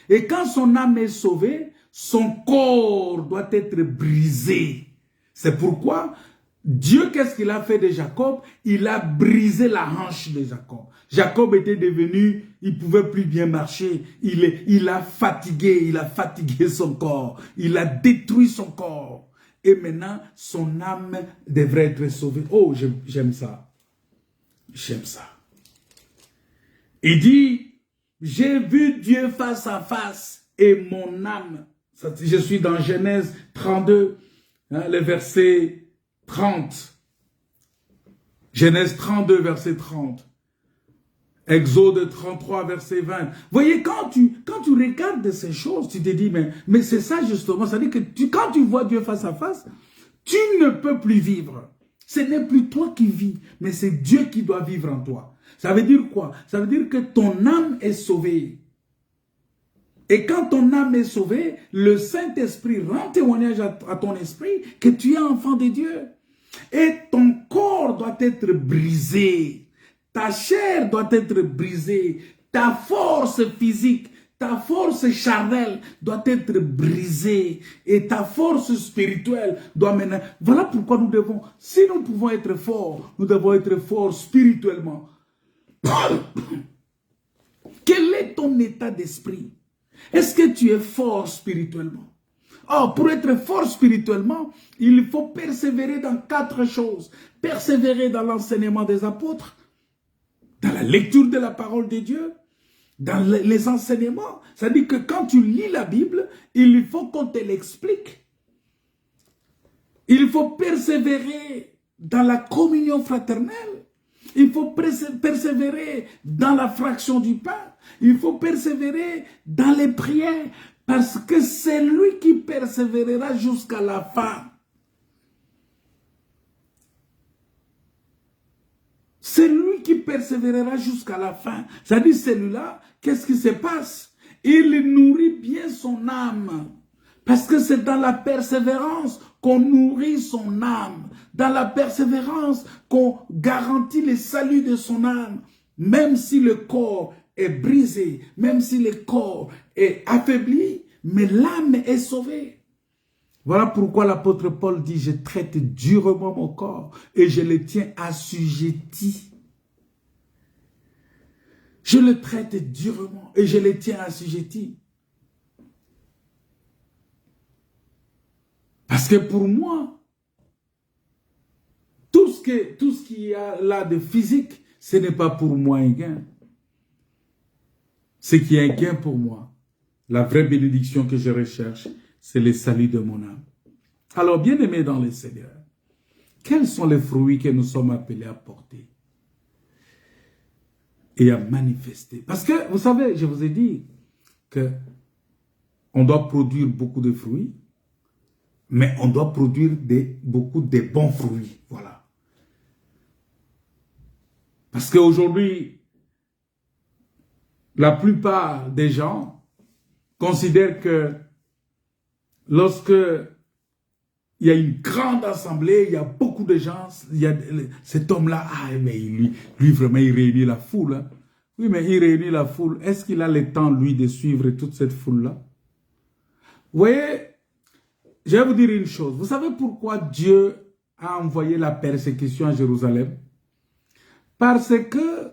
Et quand son âme est sauvée, son corps doit être brisé. C'est pourquoi Dieu, qu'est-ce qu'il a fait de Jacob? Il a brisé la hanche de Jacob. Jacob était devenu, il ne pouvait plus bien marcher. Il a fatigué son corps. Il a détruit son corps. Et maintenant, son âme devrait être sauvée. Oh, j'aime ça. J'aime ça. Il dit, j'ai vu Dieu face à face et mon âme. Je suis dans Genèse 32, le verset 30. Genèse 32, verset 30. Exode 33, verset 20. Vous voyez, quand tu regardes ces choses, tu te dis, mais c'est ça justement. C'est-à-dire que quand tu vois Dieu face à face, tu ne peux plus vivre. Ce n'est plus toi qui vis, mais c'est Dieu qui doit vivre en toi. Ça veut dire quoi? Ça veut dire que ton âme est sauvée. Et quand ton âme est sauvée, le Saint-Esprit rend témoignage à ton esprit que tu es enfant de Dieu. Et ton corps doit être brisé. Ta chair doit être brisée. Ta force physique, ta force charnelle doit être brisée. Et ta force spirituelle doit maintenant... Voilà pourquoi nous devons... Si nous pouvons être forts, nous devons être forts spirituellement. Quel est ton état d'esprit? Est-ce que tu es fort spirituellement? Oh, pour être fort spirituellement, il faut persévérer dans 4 choses. Persévérer dans l'enseignement des apôtres, dans la lecture de la parole de Dieu, dans les enseignements. C'est-à-dire que quand tu lis la Bible, il faut qu'on te l'explique. Il faut persévérer dans la communion fraternelle. Il faut persévérer dans la fraction du pain. Il faut persévérer dans les prières. Parce que c'est lui qui persévérera jusqu'à la fin. C'est lui qui persévérera jusqu'à la fin. C'est-à-dire celui-là, qu'est-ce qui se passe? Il nourrit bien son âme. Parce que c'est dans la persévérance qu'on nourrit son âme. Dans la persévérance qu'on garantit le salut de son âme. Même si le corps est brisé, même si le corps est affaibli, mais l'âme est sauvée. Voilà pourquoi l'apôtre Paul dit, je traite durement mon corps et je le tiens assujetti. Je le traite durement et je le tiens assujetti. Parce que pour moi, tout ce qu'il y a là de physique, ce n'est pas pour moi un gain. Ce qui est un gain pour moi, la vraie bénédiction que je recherche, c'est le salut de mon âme. Alors, bien-aimés dans le Seigneur, quels sont les fruits que nous sommes appelés à porter et à manifester? Parce que, vous savez, je vous ai dit que on doit produire beaucoup de fruits, mais on doit produire beaucoup de bons fruits. Voilà. Parce qu'aujourd'hui, la plupart des gens considèrent que lorsque il y a une grande assemblée, il y a beaucoup de gens, il y a cet homme-là, ah, mais lui vraiment, il réunit la foule. Hein. Oui, mais il réunit la foule. Est-ce qu'il a le temps, lui, de suivre toute cette foule-là? Vous voyez, je vais vous dire une chose. Vous savez pourquoi Dieu a envoyé la persécution à Jérusalem? Parce que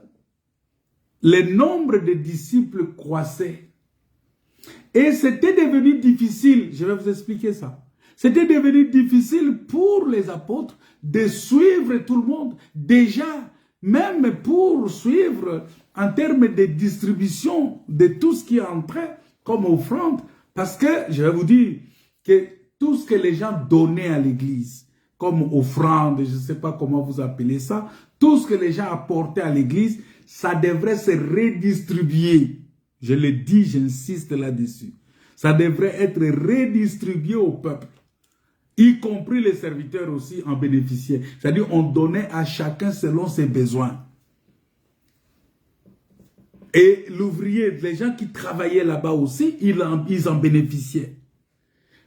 le nombre de disciples croissait. Et c'était devenu difficile, je vais vous expliquer ça. C'était devenu difficile pour les apôtres de suivre tout le monde. Déjà, même pour suivre en termes de distribution de tout ce qui entrait comme offrande. Parce que, je vais vous dire, que tout ce que les gens donnaient à l'église, comme offrande, je ne sais pas comment vous appelez ça, tout ce que les gens apportaient à l'église, ça devrait se redistribuer. Je le dis, j'insiste là-dessus. Ça devrait être redistribué au peuple, y compris les serviteurs aussi en bénéficiaient. C'est-à-dire on donnait à chacun selon ses besoins. Et l'ouvrier, les gens qui travaillaient là-bas aussi, ils en bénéficiaient.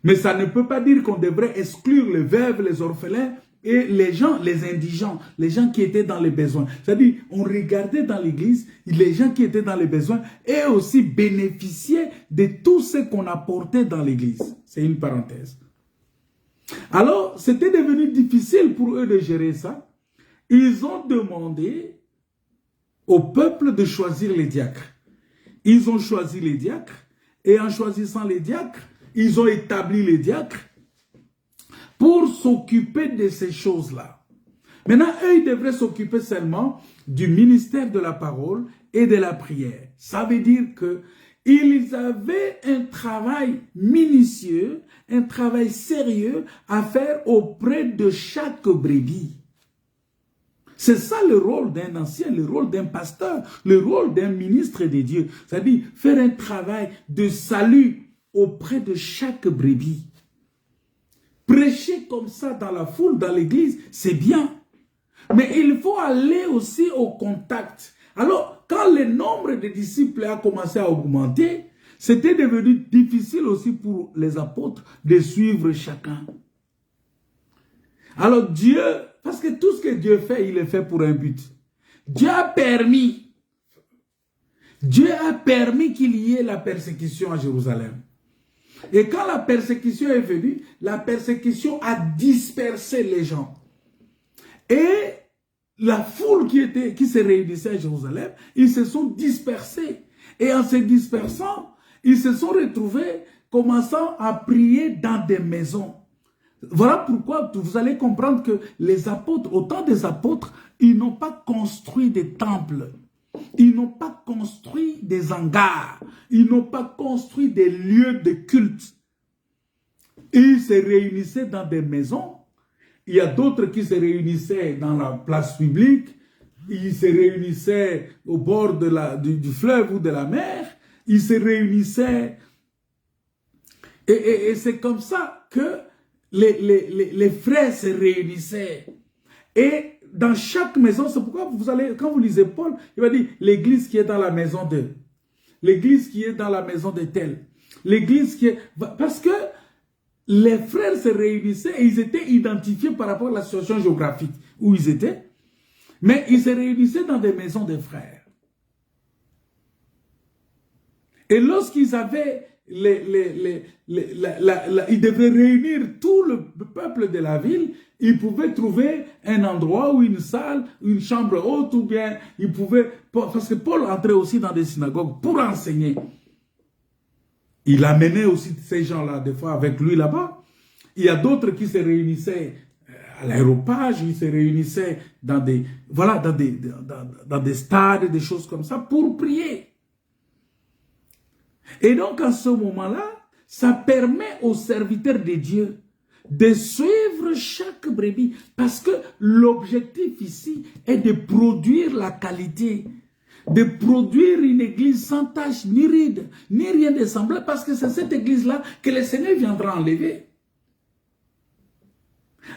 Mais ça ne peut pas dire qu'on devrait exclure les veuves, les orphelins et les gens, les indigents, les gens qui étaient dans les besoins. C'est-à-dire, on regardait dans l'église, les gens qui étaient dans les besoins et aussi bénéficiaient de tout ce qu'on apportait dans l'église. C'est une parenthèse. Alors, c'était devenu difficile pour eux de gérer ça. Ils ont demandé au peuple de choisir les diacres. Ils ont choisi les diacres et en choisissant les diacres, ils ont établi les diacres pour s'occuper de ces choses-là. Maintenant, eux, ils devraient s'occuper seulement du ministère de la parole et de la prière. Ça veut dire qu'ils avaient un travail minutieux, un travail sérieux à faire auprès de chaque brebis. C'est ça le rôle d'un ancien, le rôle d'un pasteur, le rôle d'un ministre de Dieu. C'est-à-dire faire un travail de salut auprès de chaque brebis. Prêcher comme ça dans la foule, dans l'église, c'est bien. Mais il faut aller aussi au contact. Alors, quand le nombre de disciples a commencé à augmenter, c'était devenu difficile aussi pour les apôtres de suivre chacun. Alors Dieu, parce que tout ce que Dieu fait, il le fait pour un but. Dieu a permis qu'il y ait la persécution à Jérusalem. Et quand la persécution est venue, la persécution a dispersé les gens. Et la foule qui se réunissait à Jérusalem, ils se sont dispersés. Et en se dispersant, ils se sont retrouvés commençant à prier dans des maisons. Voilà pourquoi vous allez comprendre que les apôtres, au temps des apôtres, ils n'ont pas construit des temples. Ils n'ont pas construit des hangars. Ils n'ont pas construit des lieux de culte. Ils se réunissaient dans des maisons. Il y a d'autres qui se réunissaient dans la place publique. Ils se réunissaient au bord du fleuve ou de la mer. Ils se réunissaient. Et c'est comme ça que les frères se réunissaient. Et dans chaque maison, c'est pourquoi quand vous lisez Paul, il va dire l'église qui est dans la maison de, l'église qui est dans la maison de tel, l'église qui est, parce que les frères se réunissaient et ils étaient identifiés par rapport à la situation géographique où ils étaient, mais ils se réunissaient dans des maisons de frères. Et lorsqu'ils avaient ils devaient réunir tout le peuple de la ville, ils pouvaient trouver un endroit ou une salle, une chambre haute, ou bien ils pouvaient, parce que Paul entrait aussi dans des synagogues pour enseigner. Il amenait aussi ces gens-là des fois avec lui là-bas. Il y a d'autres qui se réunissaient à l'aéropage, ils se réunissaient dans des, voilà, dans des stades, des choses comme ça, pour prier. Et donc, à ce moment-là, ça permet aux serviteurs de Dieu de suivre chaque brebis. Parce que l'objectif ici est de produire la qualité, de produire une église sans tache, ni ride, ni rien de semblable. Parce que c'est cette église-là que le Seigneur viendra enlever.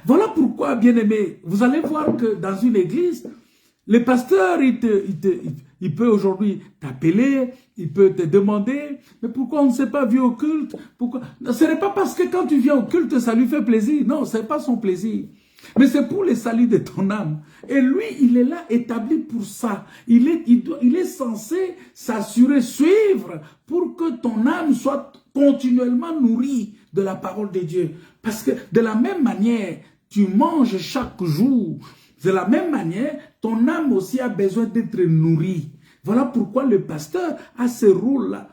Voilà pourquoi, bien-aimés, vous allez voir que dans une église, Le pasteur, il peut aujourd'hui t'appeler, il peut te demander, mais pourquoi on ne s'est pas vu au culte? Pourquoi? Ce n'est pas parce que quand tu viens au culte, ça lui fait plaisir. Non, ce n'est pas son plaisir. Mais c'est pour le salut de ton âme. Et lui, il est là établi pour ça. Il est censé s'assurer, suivre, pour que ton âme soit continuellement nourrie de la parole de Dieu. Parce que de la même manière, tu manges chaque jour. De la même manière, ton âme aussi a besoin d'être nourrie. Voilà pourquoi le pasteur a ce rôle-là.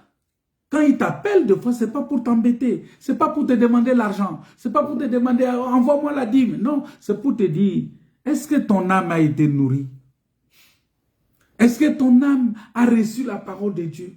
Quand il t'appelle, des fois, ce n'est pas pour t'embêter. Ce n'est pas pour te demander l'argent. Ce n'est pas pour te demander, envoie-moi la dîme. Non, c'est pour te dire, est-ce que ton âme a été nourrie? Est-ce que ton âme a reçu la parole de Dieu?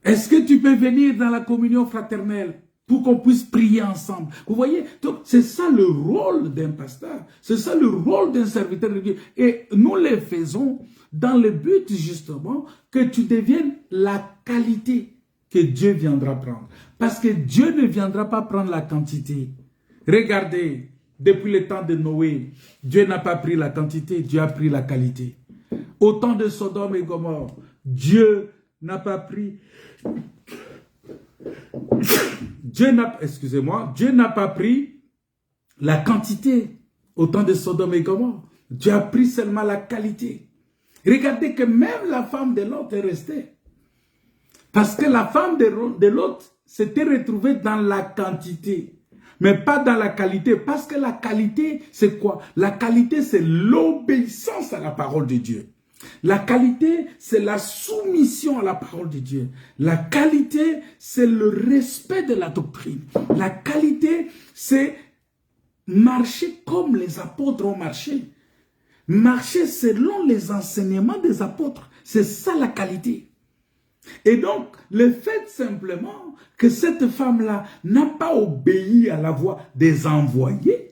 Est-ce que tu peux venir dans la communion fraternelle pour qu'on puisse prier ensemble? Vous voyez, c'est ça le rôle d'un pasteur. C'est ça le rôle d'un serviteur de Dieu. Et nous le faisons dans le but justement que tu deviennes la qualité que Dieu viendra prendre. Parce que Dieu ne viendra pas prendre la quantité. Regardez, depuis le temps de Noé, Dieu n'a pas pris la quantité, Dieu a pris la qualité. Au temps de Sodome et Gomorrhe, Dieu n'a pas pris... Dieu n'a pas pris la quantité au temps de Sodome et Gomorrhe. Dieu a pris seulement la qualité. Regardez que même la femme de l'autre est restée. Parce que la femme de l'autre s'était retrouvée dans la quantité, mais pas dans la qualité. Parce que la qualité, c'est quoi? La qualité, c'est l'obéissance à la parole de Dieu. La qualité, c'est la soumission à la parole de Dieu. La qualité, c'est le respect de la doctrine. La qualité, c'est marcher comme les apôtres ont marché. Marcher selon les enseignements des apôtres. C'est ça la qualité. Et donc, le fait simplement que cette femme-là n'a pas obéi à la voix des envoyés,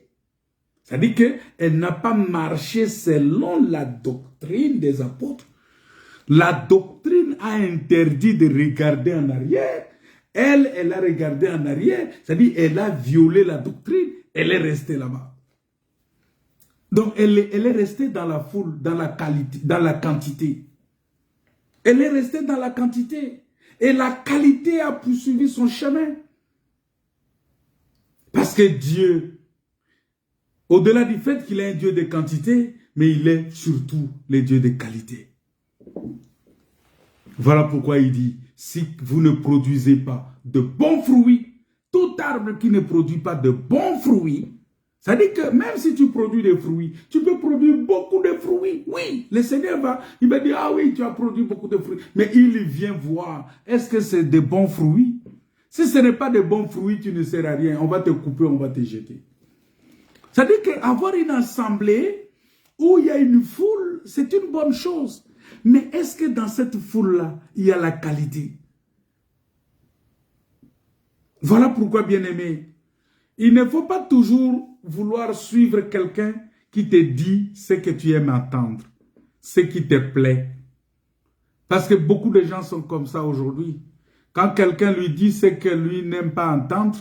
c'est-à-dire qu'elle n'a pas marché selon la doctrine des apôtres. La doctrine a interdit de regarder en arrière. Elle a regardé en arrière, c'est-à-dire elle a violé la doctrine, elle est restée là-bas. Donc, elle est restée dans la foule, dans la qualité, dans la quantité. Elle est restée dans la quantité. Et la qualité a poursuivi son chemin. Parce que Dieu, au-delà du fait qu'il est un Dieu de quantité, mais il est surtout le Dieu de qualité. Voilà pourquoi il dit, si vous ne produisez pas de bons fruits, tout arbre qui ne produit pas de bons fruits, ça dit que même si tu produis des fruits, tu peux produire beaucoup de fruits. Oui, le Seigneur il va dire, ah oui, tu as produit beaucoup de fruits. Mais il vient voir, est-ce que c'est des bons fruits? Si ce n'est pas de bons fruits, tu ne sers à rien. On va te couper, on va te jeter. Ça dit qu'avoir une assemblée où il y a une foule, c'est une bonne chose. Mais est-ce que dans cette foule-là, il y a la qualité? Voilà pourquoi, bien-aimé, il ne faut pas toujours vouloir suivre quelqu'un qui te dit ce que tu aimes entendre, ce qui te plaît. Parce que beaucoup de gens sont comme ça aujourd'hui. Quand quelqu'un lui dit ce que lui n'aime pas entendre,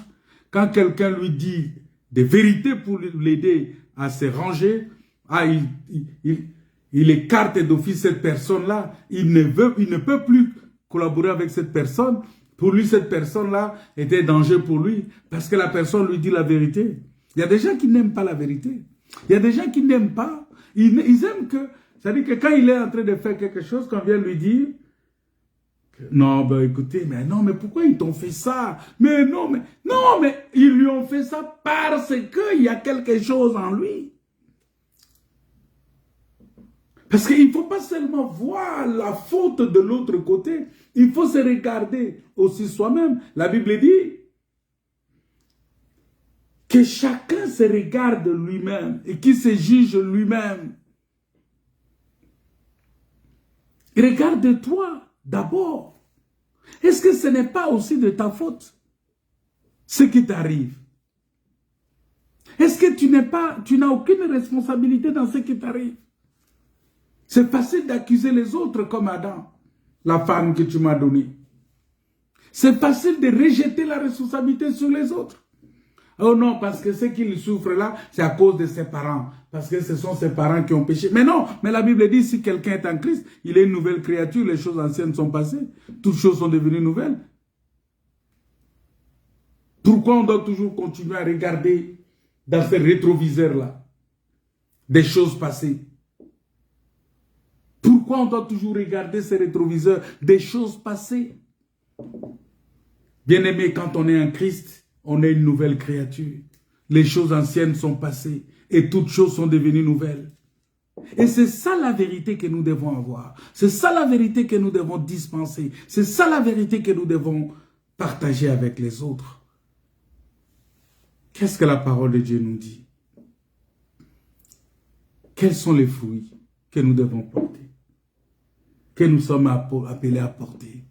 quand quelqu'un lui dit des vérités pour l'aider à se ranger, il écarte d'office cette personne-là, il ne peut plus collaborer avec cette personne. Pour lui, cette personne-là était danger pour lui, parce que la personne lui dit la vérité. Il y a des gens qui n'aiment pas la vérité. Il y a des gens qui n'aiment pas. Ils aiment que, c'est-à-dire que quand il est en train de faire quelque chose, qu'on vient lui dire, non, ben écoutez, mais pourquoi ils t'ont fait ça? Mais ils lui ont fait ça parce qu'il y a quelque chose en lui. Parce qu'il ne faut pas seulement voir la faute de l'autre côté, il faut se regarder aussi soi-même. La Bible dit que chacun se regarde lui-même et qu'il se juge lui-même. Regarde-toi d'abord. Est-ce que ce n'est pas aussi de ta faute ce qui t'arrive? Est-ce que tu n'as aucune responsabilité dans ce qui t'arrive? C'est facile d'accuser les autres comme Adam, la femme que tu m'as donnée. C'est facile de rejeter la responsabilité sur les autres. Oh non, parce que ce qu'il souffre là, c'est à cause de ses parents. Parce que ce sont ses parents qui ont péché. Mais non, mais la Bible dit, si quelqu'un est en Christ, il est une nouvelle créature, les choses anciennes sont passées. Toutes choses sont devenues nouvelles. Pourquoi on doit toujours continuer à regarder dans ces rétroviseurs-là des choses passées? Pourquoi on doit toujours regarder ces rétroviseurs des choses passées? Bien-aimé, quand on est en Christ, on est une nouvelle créature. Les choses anciennes sont passées et toutes choses sont devenues nouvelles. Et c'est ça la vérité que nous devons avoir. C'est ça la vérité que nous devons dispenser. C'est ça la vérité que nous devons partager avec les autres. Qu'est-ce que la parole de Dieu nous dit? Quels sont les fruits que nous devons porter? Que nous sommes appelés à porter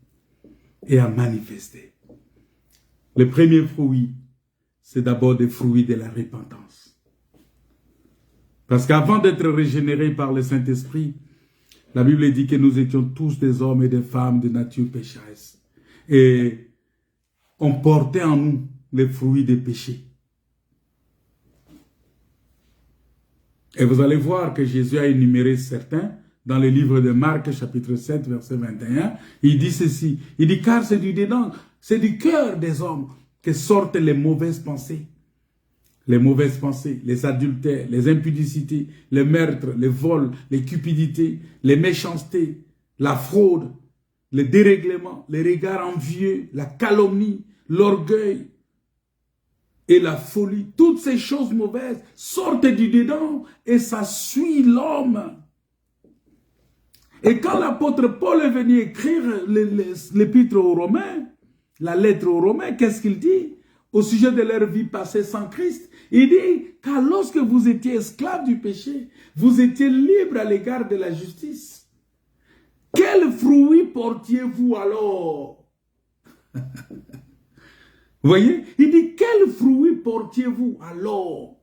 et à manifester? Le premier fruit, c'est d'abord des fruits de la repentance. Parce qu'avant d'être régénérés par le Saint-Esprit, la Bible dit que nous étions tous des hommes et des femmes de nature pécheresse. Et on portait en nous les fruits des péchés. Et vous allez voir que Jésus a énuméré certains dans le livre de Marc, chapitre 7, verset 21. Il dit ceci, il dit, car c'est du dedans, c'est du cœur des hommes que sortent les mauvaises pensées. Les mauvaises pensées, les adultères, les impudicités, les meurtres, les vols, les cupidités, les méchancetés, la fraude, le dérèglement, les regards envieux, la calomnie, l'orgueil et la folie. Toutes ces choses mauvaises sortent du dedans et ça suit l'homme. Et quand l'apôtre Paul est venu écrire l'épître aux Romains, la lettre aux Romains, qu'est-ce qu'il dit au sujet de leur vie passée sans Christ? Il dit, car lorsque vous étiez esclaves du péché, vous étiez libres à l'égard de la justice. Quel fruit portiez-vous alors? Vous voyez? Il dit, quel fruit portiez-vous alors?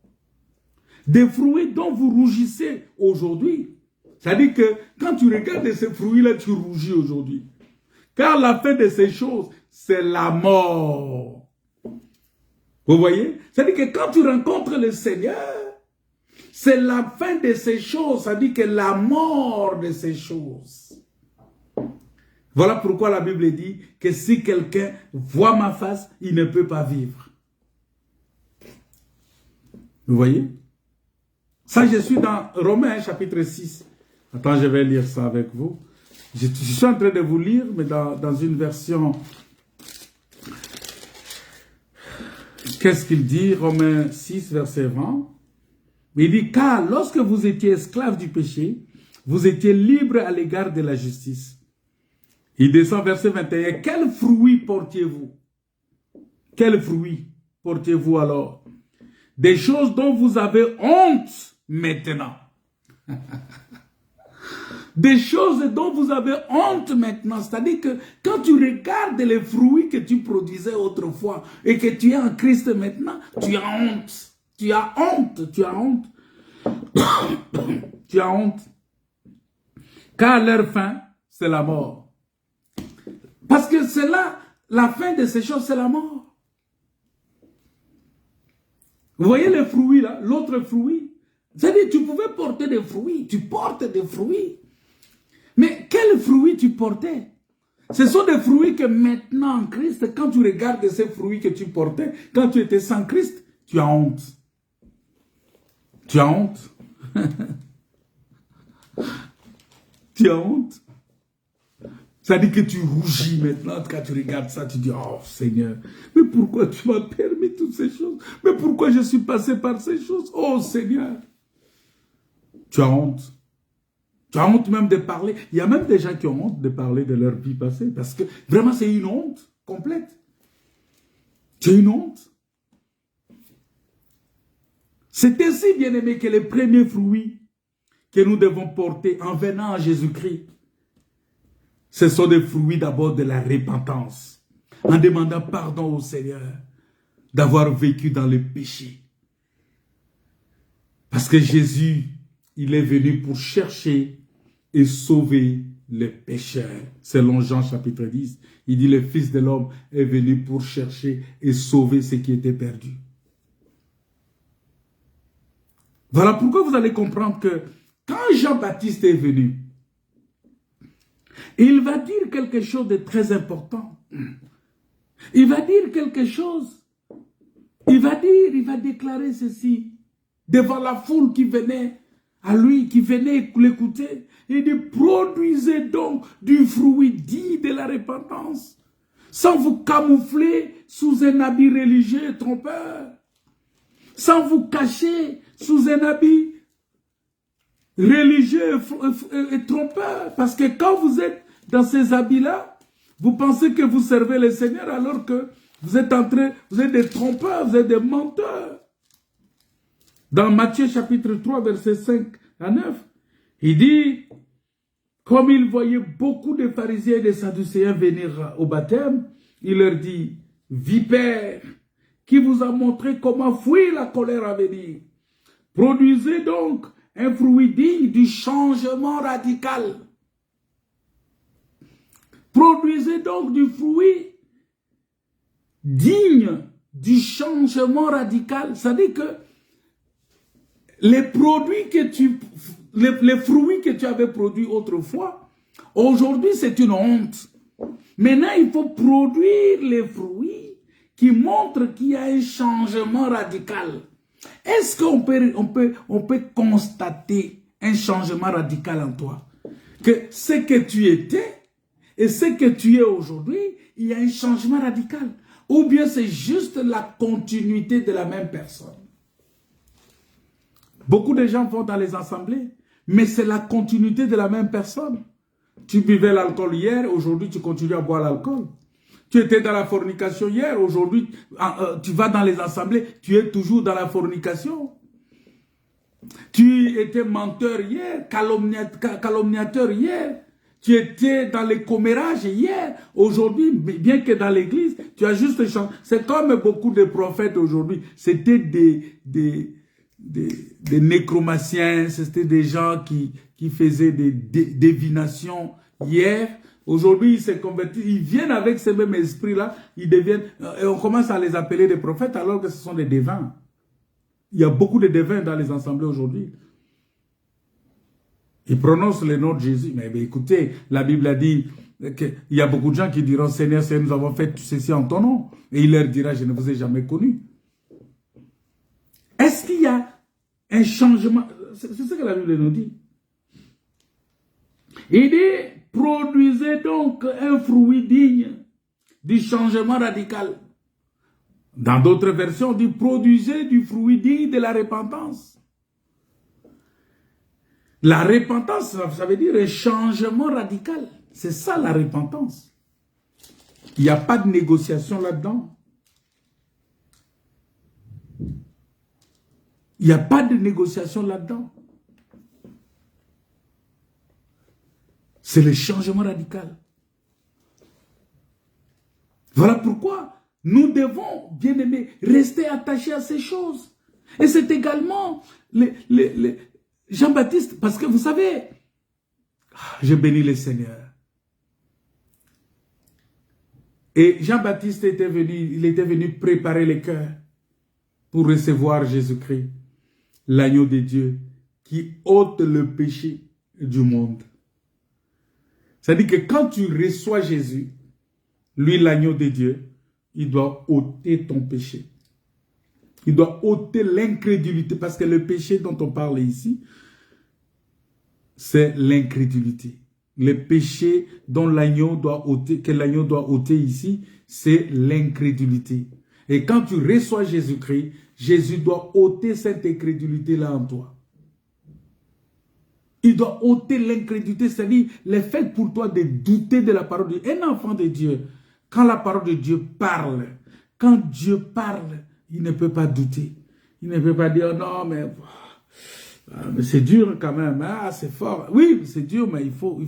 Des fruits dont vous rougissez aujourd'hui. C'est-à-dire que quand tu regardes ces fruits-là, tu rougis aujourd'hui. Car la fin de ces choses, c'est la mort. Vous voyez? C'est-à-dire que quand tu rencontres le Seigneur, c'est la fin de ces choses. C'est-à-dire que la mort de ces choses. Voilà pourquoi la Bible dit que si quelqu'un voit ma face, il ne peut pas vivre. Vous voyez? Ça, je suis dans Romains chapitre 6. Attends, je vais lire ça avec vous. Je suis en train de vous lire, mais dans une version... Qu'est-ce qu'il dit? Romains 6, verset 20. Il dit, car lorsque vous étiez esclaves du péché, vous étiez libres à l'égard de la justice. Il descend verset 21. Quel fruit portiez-vous? Quel fruit portiez-vous alors? Des choses dont vous avez honte maintenant. Des choses dont vous avez honte maintenant. C'est-à-dire que quand tu regardes les fruits que tu produisais autrefois et que tu es en Christ maintenant, tu as honte. Tu as honte. Tu as honte. Tu as honte. Car leur fin, c'est la mort. Parce que c'est là, la fin de ces choses, c'est la mort. Vous voyez les fruits là, l'autre fruit. C'est-à-dire tu pouvais porter des fruits, tu portes des fruits. Mais quels fruits tu portais? Ce sont des fruits que maintenant en Christ, quand tu regardes ces fruits que tu portais, quand tu étais sans Christ, tu as honte. Tu as honte. Tu as honte. Ça dit que tu rougis maintenant quand tu regardes ça, tu dis, oh Seigneur, mais pourquoi tu m'as permis toutes ces choses? Mais pourquoi je suis passé par ces choses? Oh Seigneur. Tu as honte. Tu as honte même de parler. Il y a même des gens qui ont honte de parler de leur vie passée. Parce que vraiment, c'est une honte complète. C'est une honte. C'est ainsi, bien-aimé, que les premiers fruits que nous devons porter en venant à Jésus-Christ, ce sont des fruits d'abord de la repentance. En demandant pardon au Seigneur d'avoir vécu dans le péché. Parce que Jésus, il est venu pour chercher et sauver les pécheurs. Selon Jean chapitre 10, il dit le Fils de l'homme est venu pour chercher et sauver ce qui était perdu. Voilà pourquoi vous allez comprendre que quand Jean-Baptiste est venu, il va dire quelque chose de très important. Il va dire quelque chose. Il va déclarer ceci devant la foule qui venait à lui, qui venait l'écouter. Il dit, produisez donc du fruit digne de la repentance, sans vous camoufler sous un habit religieux et trompeur, sans vous cacher sous un habit religieux et trompeur. Parce que quand vous êtes dans ces habits-là, vous pensez que vous servez le Seigneur alors que vous êtes des trompeurs, vous êtes des menteurs. Dans Matthieu chapitre 3, verset 5 à 9, il dit, comme il voyait beaucoup de pharisiens et de sadducéens venir au baptême, il leur dit, vipères, qui vous a montré comment fuir la colère à venir. Produisez donc un fruit digne du changement radical. Produisez donc du fruit digne du changement radical. C'est-à-dire que les fruits que tu avais produits autrefois, aujourd'hui c'est une honte. Maintenant il faut produire les fruits qui montrent qu'il y a un changement radical. Est-ce qu'on peut constater un changement radical en toi? Que ce que tu étais et ce que tu es aujourd'hui, il y a un changement radical. Ou bien c'est juste la continuité de la même personne. Beaucoup de gens vont dans les assemblées, mais c'est la continuité de la même personne. Tu buvais l'alcool hier, aujourd'hui tu continues à boire l'alcool. Tu étais dans la fornication hier, aujourd'hui tu vas dans les assemblées, tu es toujours dans la fornication. Tu étais menteur hier, calomniateur hier. Tu étais dans les commérages hier. Aujourd'hui, bien que dans l'église, tu as juste changé. C'est comme beaucoup de prophètes aujourd'hui. C'était des nécromanciens, c'était des gens qui faisaient des divinations hier. Aujourd'hui, ils se convertissent, ils viennent avec ce même esprit-là, ils deviennent, et on commence à les appeler des prophètes alors que ce sont des devins. Il y a beaucoup de devins dans les assemblées aujourd'hui. Ils prononcent le nom de Jésus. Mais écoutez, la Bible a dit qu'il y a beaucoup de gens qui diront, Seigneur, Seigneur, nous avons fait ceci en ton nom. Et il leur dira, je ne vous ai jamais connu. Est-ce qu'il y a un changement? C'est ce que la Bible nous dit. Il dit, produisez donc un fruit digne du changement radical. Dans d'autres versions, on dit, produisez du fruit digne de la repentance. La repentance, ça veut dire un changement radical. C'est ça la repentance. Il n'y a pas de négociation là-dedans. Il n'y a pas de négociation là-dedans. C'est le changement radical. Voilà pourquoi nous devons, bien aimés, rester attachés à ces choses. Et c'est également Jean-Baptiste, parce que vous savez, je bénis le Seigneur. Et Jean-Baptiste était venu préparer les cœurs pour recevoir Jésus-Christ, l'agneau de Dieu, qui ôte le péché du monde. C'est-à-dire que quand tu reçois Jésus, lui l'agneau de Dieu, il doit ôter ton péché. Il doit ôter l'incrédulité, parce que le péché dont on parle ici, c'est l'incrédulité. Le péché dont l'agneau doit ôter, que l'agneau doit ôter ici, c'est l'incrédulité. Et quand tu reçois Jésus-Christ, Jésus doit ôter cette incrédulité-là en toi. Il doit ôter l'incrédulité, c'est-à-dire le fait pour toi de douter de la parole de Dieu. Un enfant de Dieu, quand la parole de Dieu parle, quand Dieu parle, il ne peut pas douter. Il ne peut pas dire non, mais c'est dur quand même, ah, c'est fort. Oui, c'est dur, mais il faut.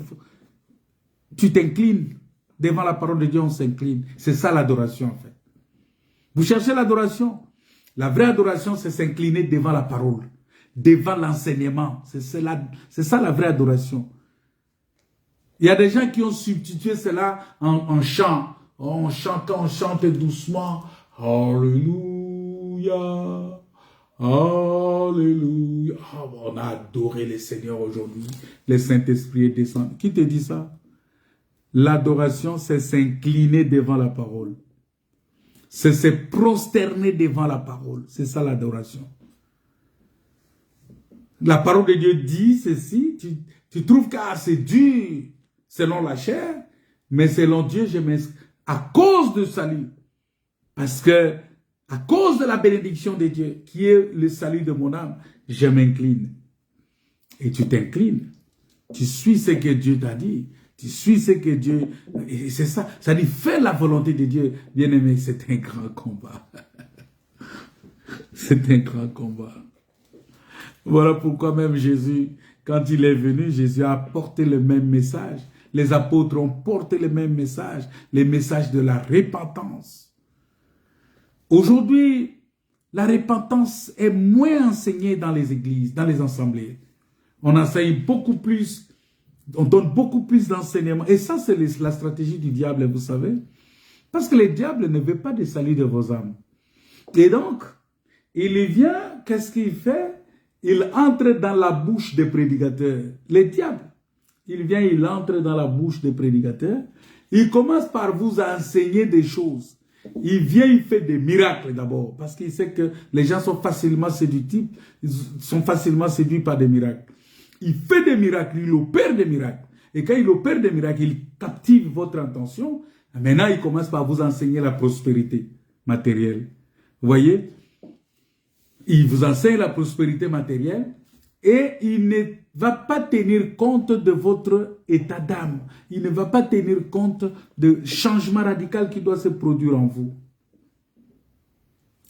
Tu t'inclines. Devant la parole de Dieu, on s'incline. C'est ça l'adoration en fait. Vous cherchez l'adoration. La vraie adoration, c'est s'incliner devant la parole, devant l'enseignement. C'est ça la vraie adoration. Il y a des gens qui ont substitué cela en chant. On chante doucement. Alléluia. Alléluia. Ah, on a adoré le Seigneur aujourd'hui. Le Saint-Esprit est descendu. Qui te dit ça? L'adoration, c'est s'incliner devant la parole. C'est se prosterner devant la parole. C'est ça l'adoration. La parole de Dieu dit ceci. Tu trouves que c'est dur selon la chair, mais selon Dieu, je m'inscris à cause du salut. Parce que à cause de la bénédiction de Dieu, qui est le salut de mon âme, je m'incline. Et tu t'inclines. Tu suis ce que Dieu t'a dit. Tu suis ce que Dieu... Et c'est ça. Ça dit, fais la volonté de Dieu. Bien-aimé, c'est un grand combat. C'est un grand combat. Voilà pourquoi même Jésus, quand il est venu, Jésus a apporté le même message. Les apôtres ont porté le même message. Les messages de la repentance. Aujourd'hui, la repentance est moins enseignée dans les églises, dans les assemblées. On enseigne beaucoup plus, on donne beaucoup plus d'enseignements. Et ça, c'est la stratégie du diable, vous savez. Parce que le diable ne veut pas de salut de vos âmes. Et donc, il vient, qu'est-ce qu'il fait? Il entre dans la bouche des prédicateurs. Le diable, il vient, il entre dans la bouche des prédicateurs. Il commence par vous enseigner des choses. Il vient, il fait des miracles d'abord, parce qu'il sait que les gens sont facilement séduits, sont facilement séduits par des miracles. Il fait des miracles, il opère des miracles. Et quand il opère des miracles, il captive votre attention. Maintenant, il commence par vous enseigner la prospérité matérielle. Vous voyez? Il vous enseigne la prospérité matérielle et il ne va pas tenir compte de votre état d'âme. Il ne va pas tenir compte de changement radical qui doit se produire en vous.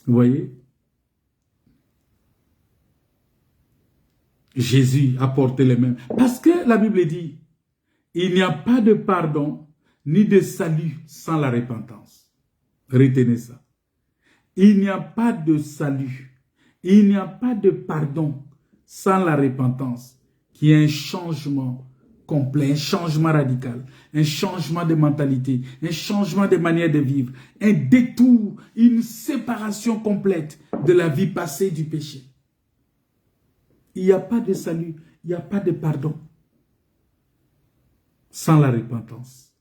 Vous voyez? Jésus a porté les mêmes. Parce que la Bible dit, il n'y a pas de pardon ni de salut sans la repentance. Retenez ça. Il n'y a pas de salut. Il n'y a pas de pardon sans la repentance, qui est un changement complet, un changement radical, un changement de mentalité, un changement de manière de vivre, un détour, une séparation complète de la vie passée du péché. Il n'y a pas de salut, il n'y a pas de pardon sans la repentance.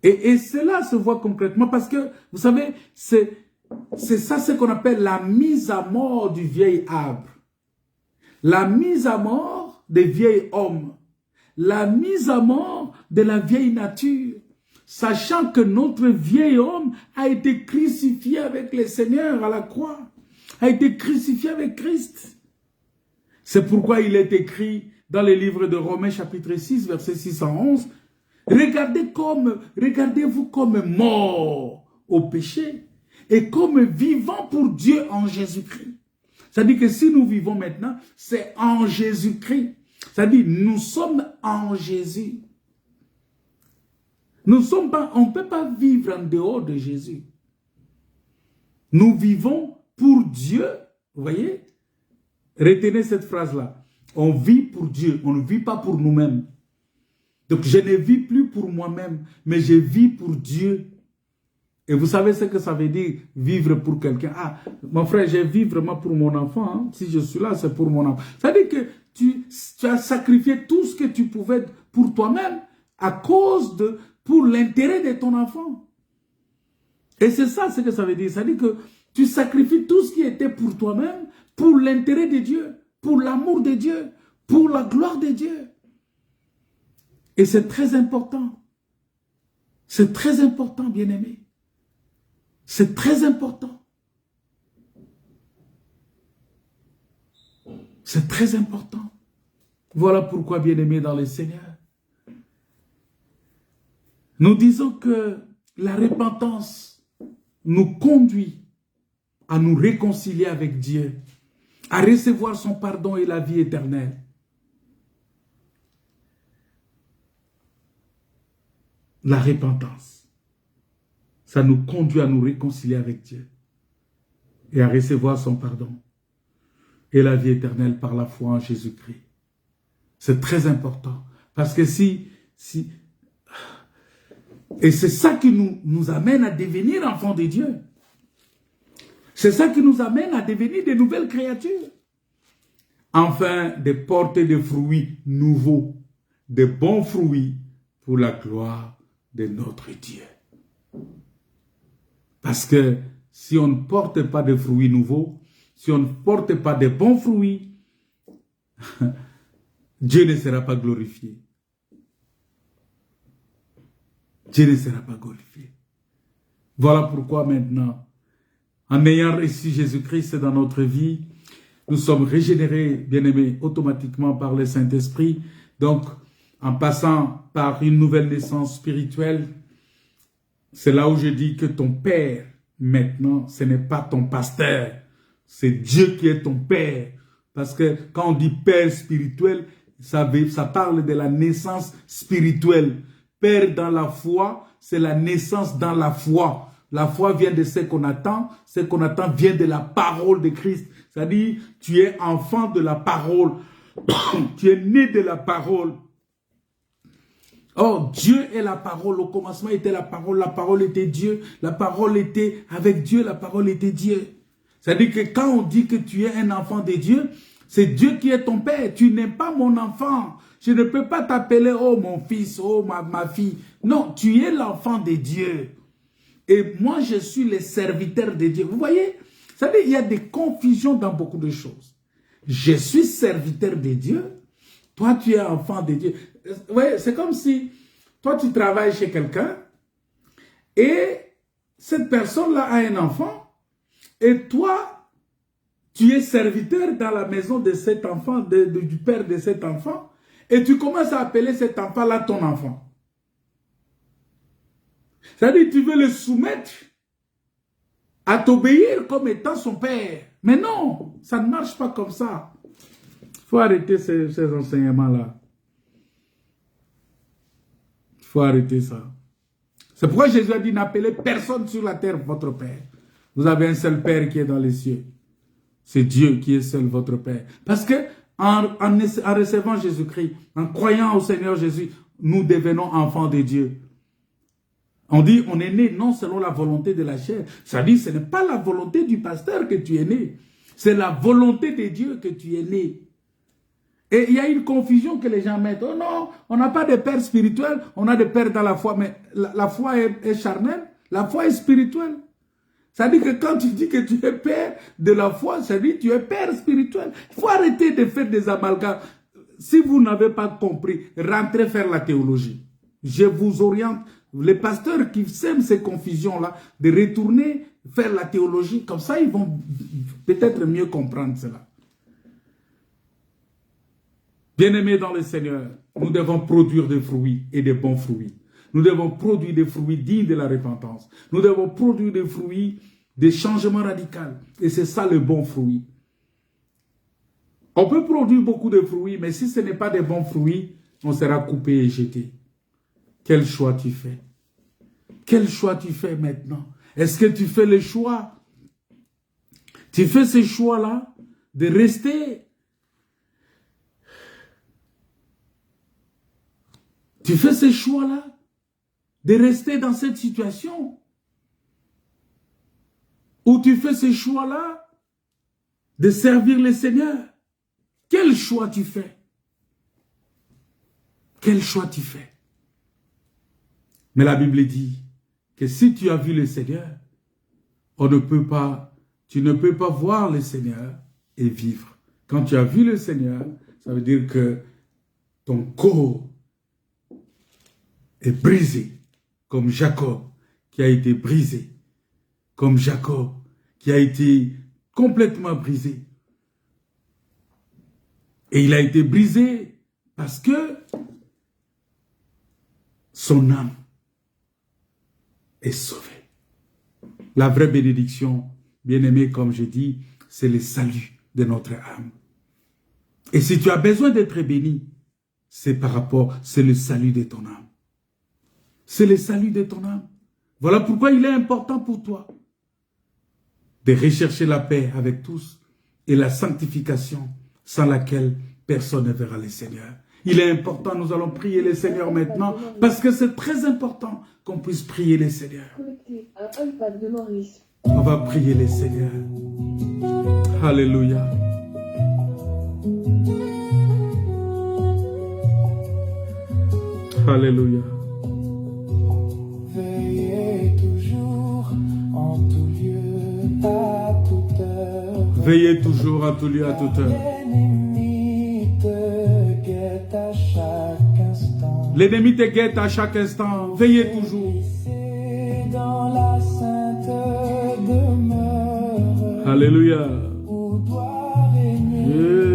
Et cela se voit concrètement parce que, vous savez, c'est ça ce qu'on appelle la mise à mort du vieil arbre. La mise à mort des vieils hommes. La mise à mort de la vieille nature. Sachant que notre vieil homme a été crucifié avec le Seigneur à la croix. A été crucifié avec Christ. C'est pourquoi il est écrit dans le livre de Romains chapitre 6, verset 611. Regardez-vous comme mort au péché et comme vivant pour Dieu en Jésus-Christ. C'est-à-dire que si nous vivons maintenant, c'est en Jésus-Christ. C'est-à-dire nous sommes en Jésus. On ne peut pas vivre en dehors de Jésus. Nous vivons pour Dieu. Vous voyez? Retenez cette phrase-là. On vit pour Dieu, on ne vit pas pour nous-mêmes. Donc je ne vis plus pour moi-même, mais je vis pour Dieu. Et vous savez ce que ça veut dire, vivre pour quelqu'un. Ah, mon frère, je vis vraiment pour mon enfant. Hein. Si je suis là, c'est pour mon enfant. Ça veut dire que tu as sacrifié tout ce que tu pouvais pour toi-même pour l'intérêt de ton enfant. Et c'est ça ce que ça veut dire. Ça veut dire que tu sacrifies tout ce qui était pour toi-même, pour l'intérêt de Dieu, pour l'amour de Dieu, pour la gloire de Dieu. Et c'est très important. C'est très important, bien-aimé. C'est très important. C'est très important. Voilà pourquoi, bien-aimé dans le Seigneur, nous disons que la repentance nous conduit à nous réconcilier avec Dieu, à recevoir son pardon et la vie éternelle. La repentance, ça nous conduit à nous réconcilier avec Dieu et à recevoir son pardon et la vie éternelle par la foi en Jésus-Christ. C'est très important parce que et c'est ça qui nous amène à devenir enfants de Dieu. C'est ça qui nous amène à devenir de nouvelles créatures. Enfin, de porter des fruits nouveaux, de bons fruits pour la gloire de notre Dieu. Parce que si on ne porte pas de fruits nouveaux, si on ne porte pas de bons fruits, Dieu ne sera pas glorifié. Dieu ne sera pas glorifié. Voilà pourquoi maintenant, en ayant reçu Jésus-Christ dans notre vie, nous sommes régénérés, bien-aimés, automatiquement par le Saint-Esprit. Donc, en passant par une nouvelle naissance spirituelle, c'est là où je dis que ton Père, maintenant, ce n'est pas ton pasteur. C'est Dieu qui est ton Père. Parce que quand on dit Père spirituel, ça parle de la naissance spirituelle. Père dans la foi, c'est la naissance dans la foi. La foi vient de ce qu'on attend vient de la parole de Christ. C'est-à-dire, tu es enfant de la parole. Tu es né de la parole. Oh, Dieu est la parole. Au commencement était la parole était Dieu. La parole était avec Dieu, la parole était Dieu. C'est-à-dire que quand on dit que tu es un enfant de Dieu, c'est Dieu qui est ton Père. Tu n'es pas mon enfant. Je ne peux pas t'appeler, oh mon fils, oh ma fille. Non, tu es l'enfant de Dieu. Et moi, je suis le serviteur de Dieu. Vous voyez, c'est-à-dire il y a des confusions dans beaucoup de choses. Je suis serviteur de Dieu. Toi, tu es enfant de Dieu. Vous voyez, c'est comme si toi, tu travailles chez quelqu'un et cette personne-là a un enfant et toi, tu es serviteur dans la maison de cet enfant, du père de cet enfant et tu commences à appeler cet enfant-là ton enfant. C'est-à-dire tu veux le soumettre à t'obéir comme étant son père. Mais non, ça ne marche pas comme ça. Il faut arrêter ces enseignements-là. Il faut arrêter ça. C'est pourquoi Jésus a dit, n'appelez personne sur la terre votre Père. Vous avez un seul Père qui est dans les cieux. C'est Dieu qui est seul votre Père. Parce que en recevant Jésus-Christ, en croyant au Seigneur Jésus, nous devenons enfants de Dieu. On dit, on est né non selon la volonté de la chair. Ça dit, ce n'est pas la volonté du pasteur que tu es né. C'est la volonté de Dieu que tu es né. Et il y a une confusion que les gens mettent. Oh non, on n'a pas de père spirituel, on a des pères dans la foi. Mais la foi est charnelle, la foi est spirituelle. Ça dit que quand tu dis que tu es père de la foi, ça dit que tu es père spirituel. Il faut arrêter de faire des amalgames. Si vous n'avez pas compris, rentrez faire la théologie. Je vous oriente. Les pasteurs qui sèment ces confusions-là, de retourner faire la théologie, comme ça ils vont peut-être mieux comprendre cela. Bien-aimés dans le Seigneur, nous devons produire des fruits et des bons fruits. Nous devons produire des fruits dignes de la repentance. Nous devons produire des fruits de changement radical. Et c'est ça le bon fruit. On peut produire beaucoup de fruits, mais si ce n'est pas des bons fruits, on sera coupé et jeté. Quel choix tu fais? Quel choix tu fais maintenant? Est-ce que tu fais le choix? Tu fais ce choix-là de rester. Tu fais ce choix-là de rester dans cette situation? Ou tu fais ce choix-là de servir le Seigneur? Quel choix tu fais? Quel choix tu fais? Mais la Bible dit que si tu as vu le Seigneur, tu ne peux pas voir le Seigneur et vivre. Quand tu as vu le Seigneur, ça veut dire que ton corps est brisé, comme Jacob qui a été brisé, comme Jacob qui a été complètement brisé. Et il a été brisé parce que son âme est sauvé. La vraie bénédiction, bien-aimé, comme je dis, c'est le salut de notre âme. Et si tu as besoin d'être béni, c'est le salut de ton âme. C'est le salut de ton âme. Voilà pourquoi il est important pour toi de rechercher la paix avec tous et la sanctification sans laquelle personne ne verra le Seigneur. Il est important, nous allons prier le Seigneur maintenant, parce que c'est très important qu'on puisse prier le Seigneur. On va prier le Seigneur. Alléluia. Alléluia. Veillez toujours en tout lieu, à toute heure. Veillez toujours à tout lieu, à toute heure. L'ennemi te guette à chaque instant. L'ennemi te guette à chaque instant. Veillez toujours. C'est dans la sainte demeure. Alléluia. Où doit régner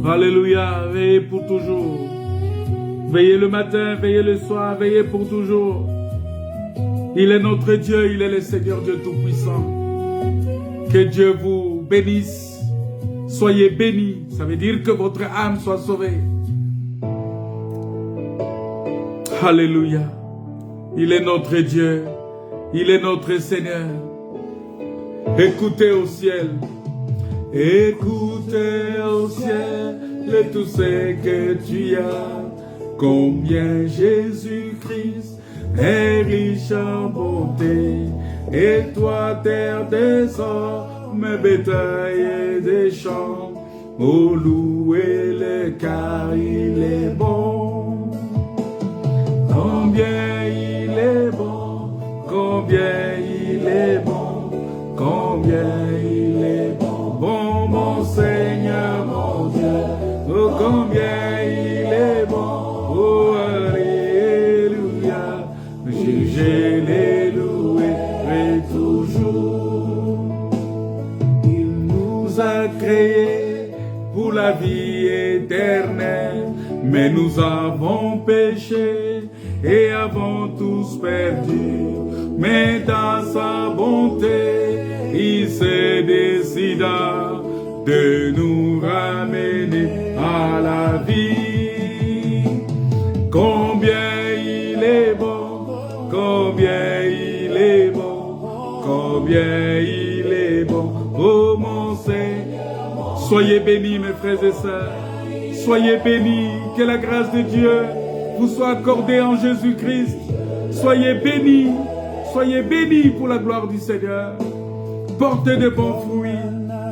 Alléluia, veillez pour toujours. Veillez le matin, veillez le soir, veillez pour toujours. Il est notre Dieu, il est le Seigneur Dieu Tout-Puissant. Que Dieu vous bénisse. Soyez bénis. Ça veut dire que votre âme soit sauvée. Alléluia. Il est notre Dieu. Il est notre Seigneur. Écoutez au ciel. Écoutez au ciel tout ce que tu as. Combien Jésus-Christ est riche en bonté. Et toi, terre des hommes, bétail et des champs. Oh, louez-le car il est bon. Combien il est bon. Combien il est bon. Combien il est bon. Bon, mon Seigneur, mon Dieu, oh, combien il est bon, oh, alléluia, je l'ai loué toujours. Il nous a créés pour la vie éternelle, mais nous avons péché et avons tous perdu, mais dans sa bonté, il s'est décidé de nous ramener à la vie. Combien il est bon, combien il est bon, combien il est bon, oh mon Seigneur. Soyez bénis mes frères et sœurs, soyez bénis, que la grâce de Dieu vous soit accordée en Jésus-Christ. Soyez bénis pour la gloire du Seigneur. Portez de bons fruits,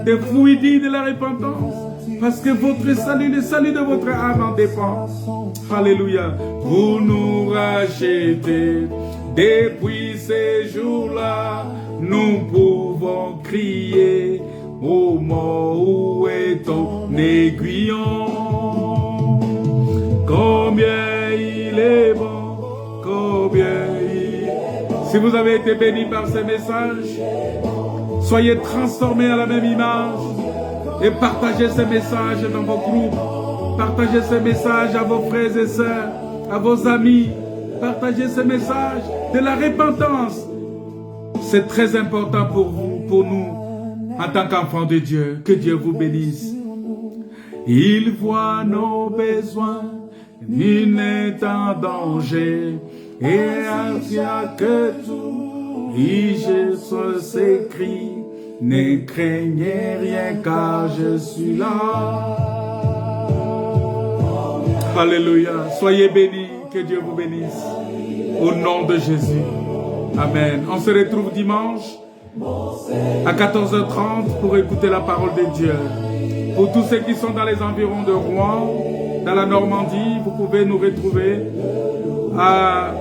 des fruits dignes de la repentance, parce que votre salut, le salut de votre âme en dépend. Alléluia. Vous nous rachetez, depuis ces jours-là, nous pouvons crier, ô mort, où est ton aiguillon? Combien il est bon, combien il est bon. Si vous avez été béni par ces messages, soyez transformés à la même image et partagez ces messages dans vos groupes. Partagez ces messages à vos frères et sœurs, à vos amis. Partagez ces messages de la repentance. C'est très important pour vous, pour nous, en tant qu'enfants de Dieu. Que Dieu vous bénisse. Il voit nos besoins, nul n'est en danger, et ainsi que tout, Jésus s'écrie, ne craignez rien car je suis là. Alléluia. Soyez bénis, que Dieu vous bénisse. Au nom de Jésus. Amen. On se retrouve dimanche à 14h30 pour écouter la parole de Dieu. Pour tous ceux qui sont dans les environs de Rouen, dans la Normandie, vous pouvez nous retrouver à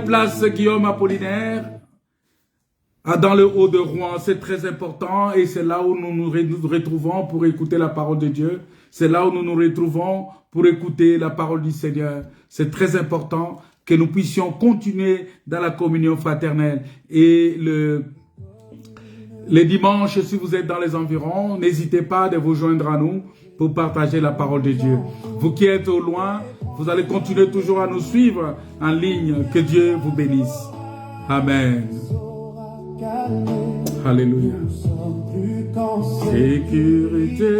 place Guillaume Apollinaire, dans le haut de Rouen. C'est très important et c'est là où nous nous retrouvons pour écouter la parole de Dieu. C'est là où nous nous retrouvons pour écouter la parole du Seigneur. C'est très important que nous puissions continuer dans la communion fraternelle. Et les dimanches, si vous êtes dans les environs, n'hésitez pas de vous joindre à nous pour partager la parole de Dieu. Vous qui êtes au loin, vous allez continuer toujours à nous suivre en ligne. Que Dieu vous bénisse. Amen. Alléluia. Sécurité.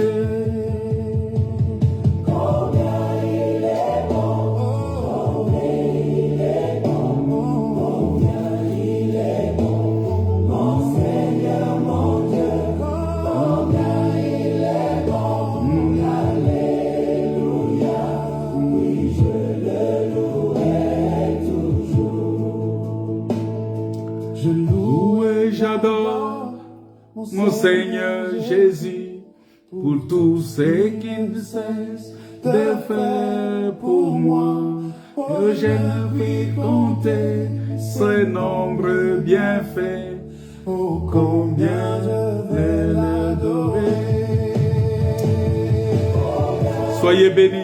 Mon Seigneur, mon mon Seigneur Jésus, pour tout ce qu'il ne cesse de faire pour moi. Que je ne puis compter ce nombre bienfaits. Oh, combien je vais l'adorer. Soyez bénis.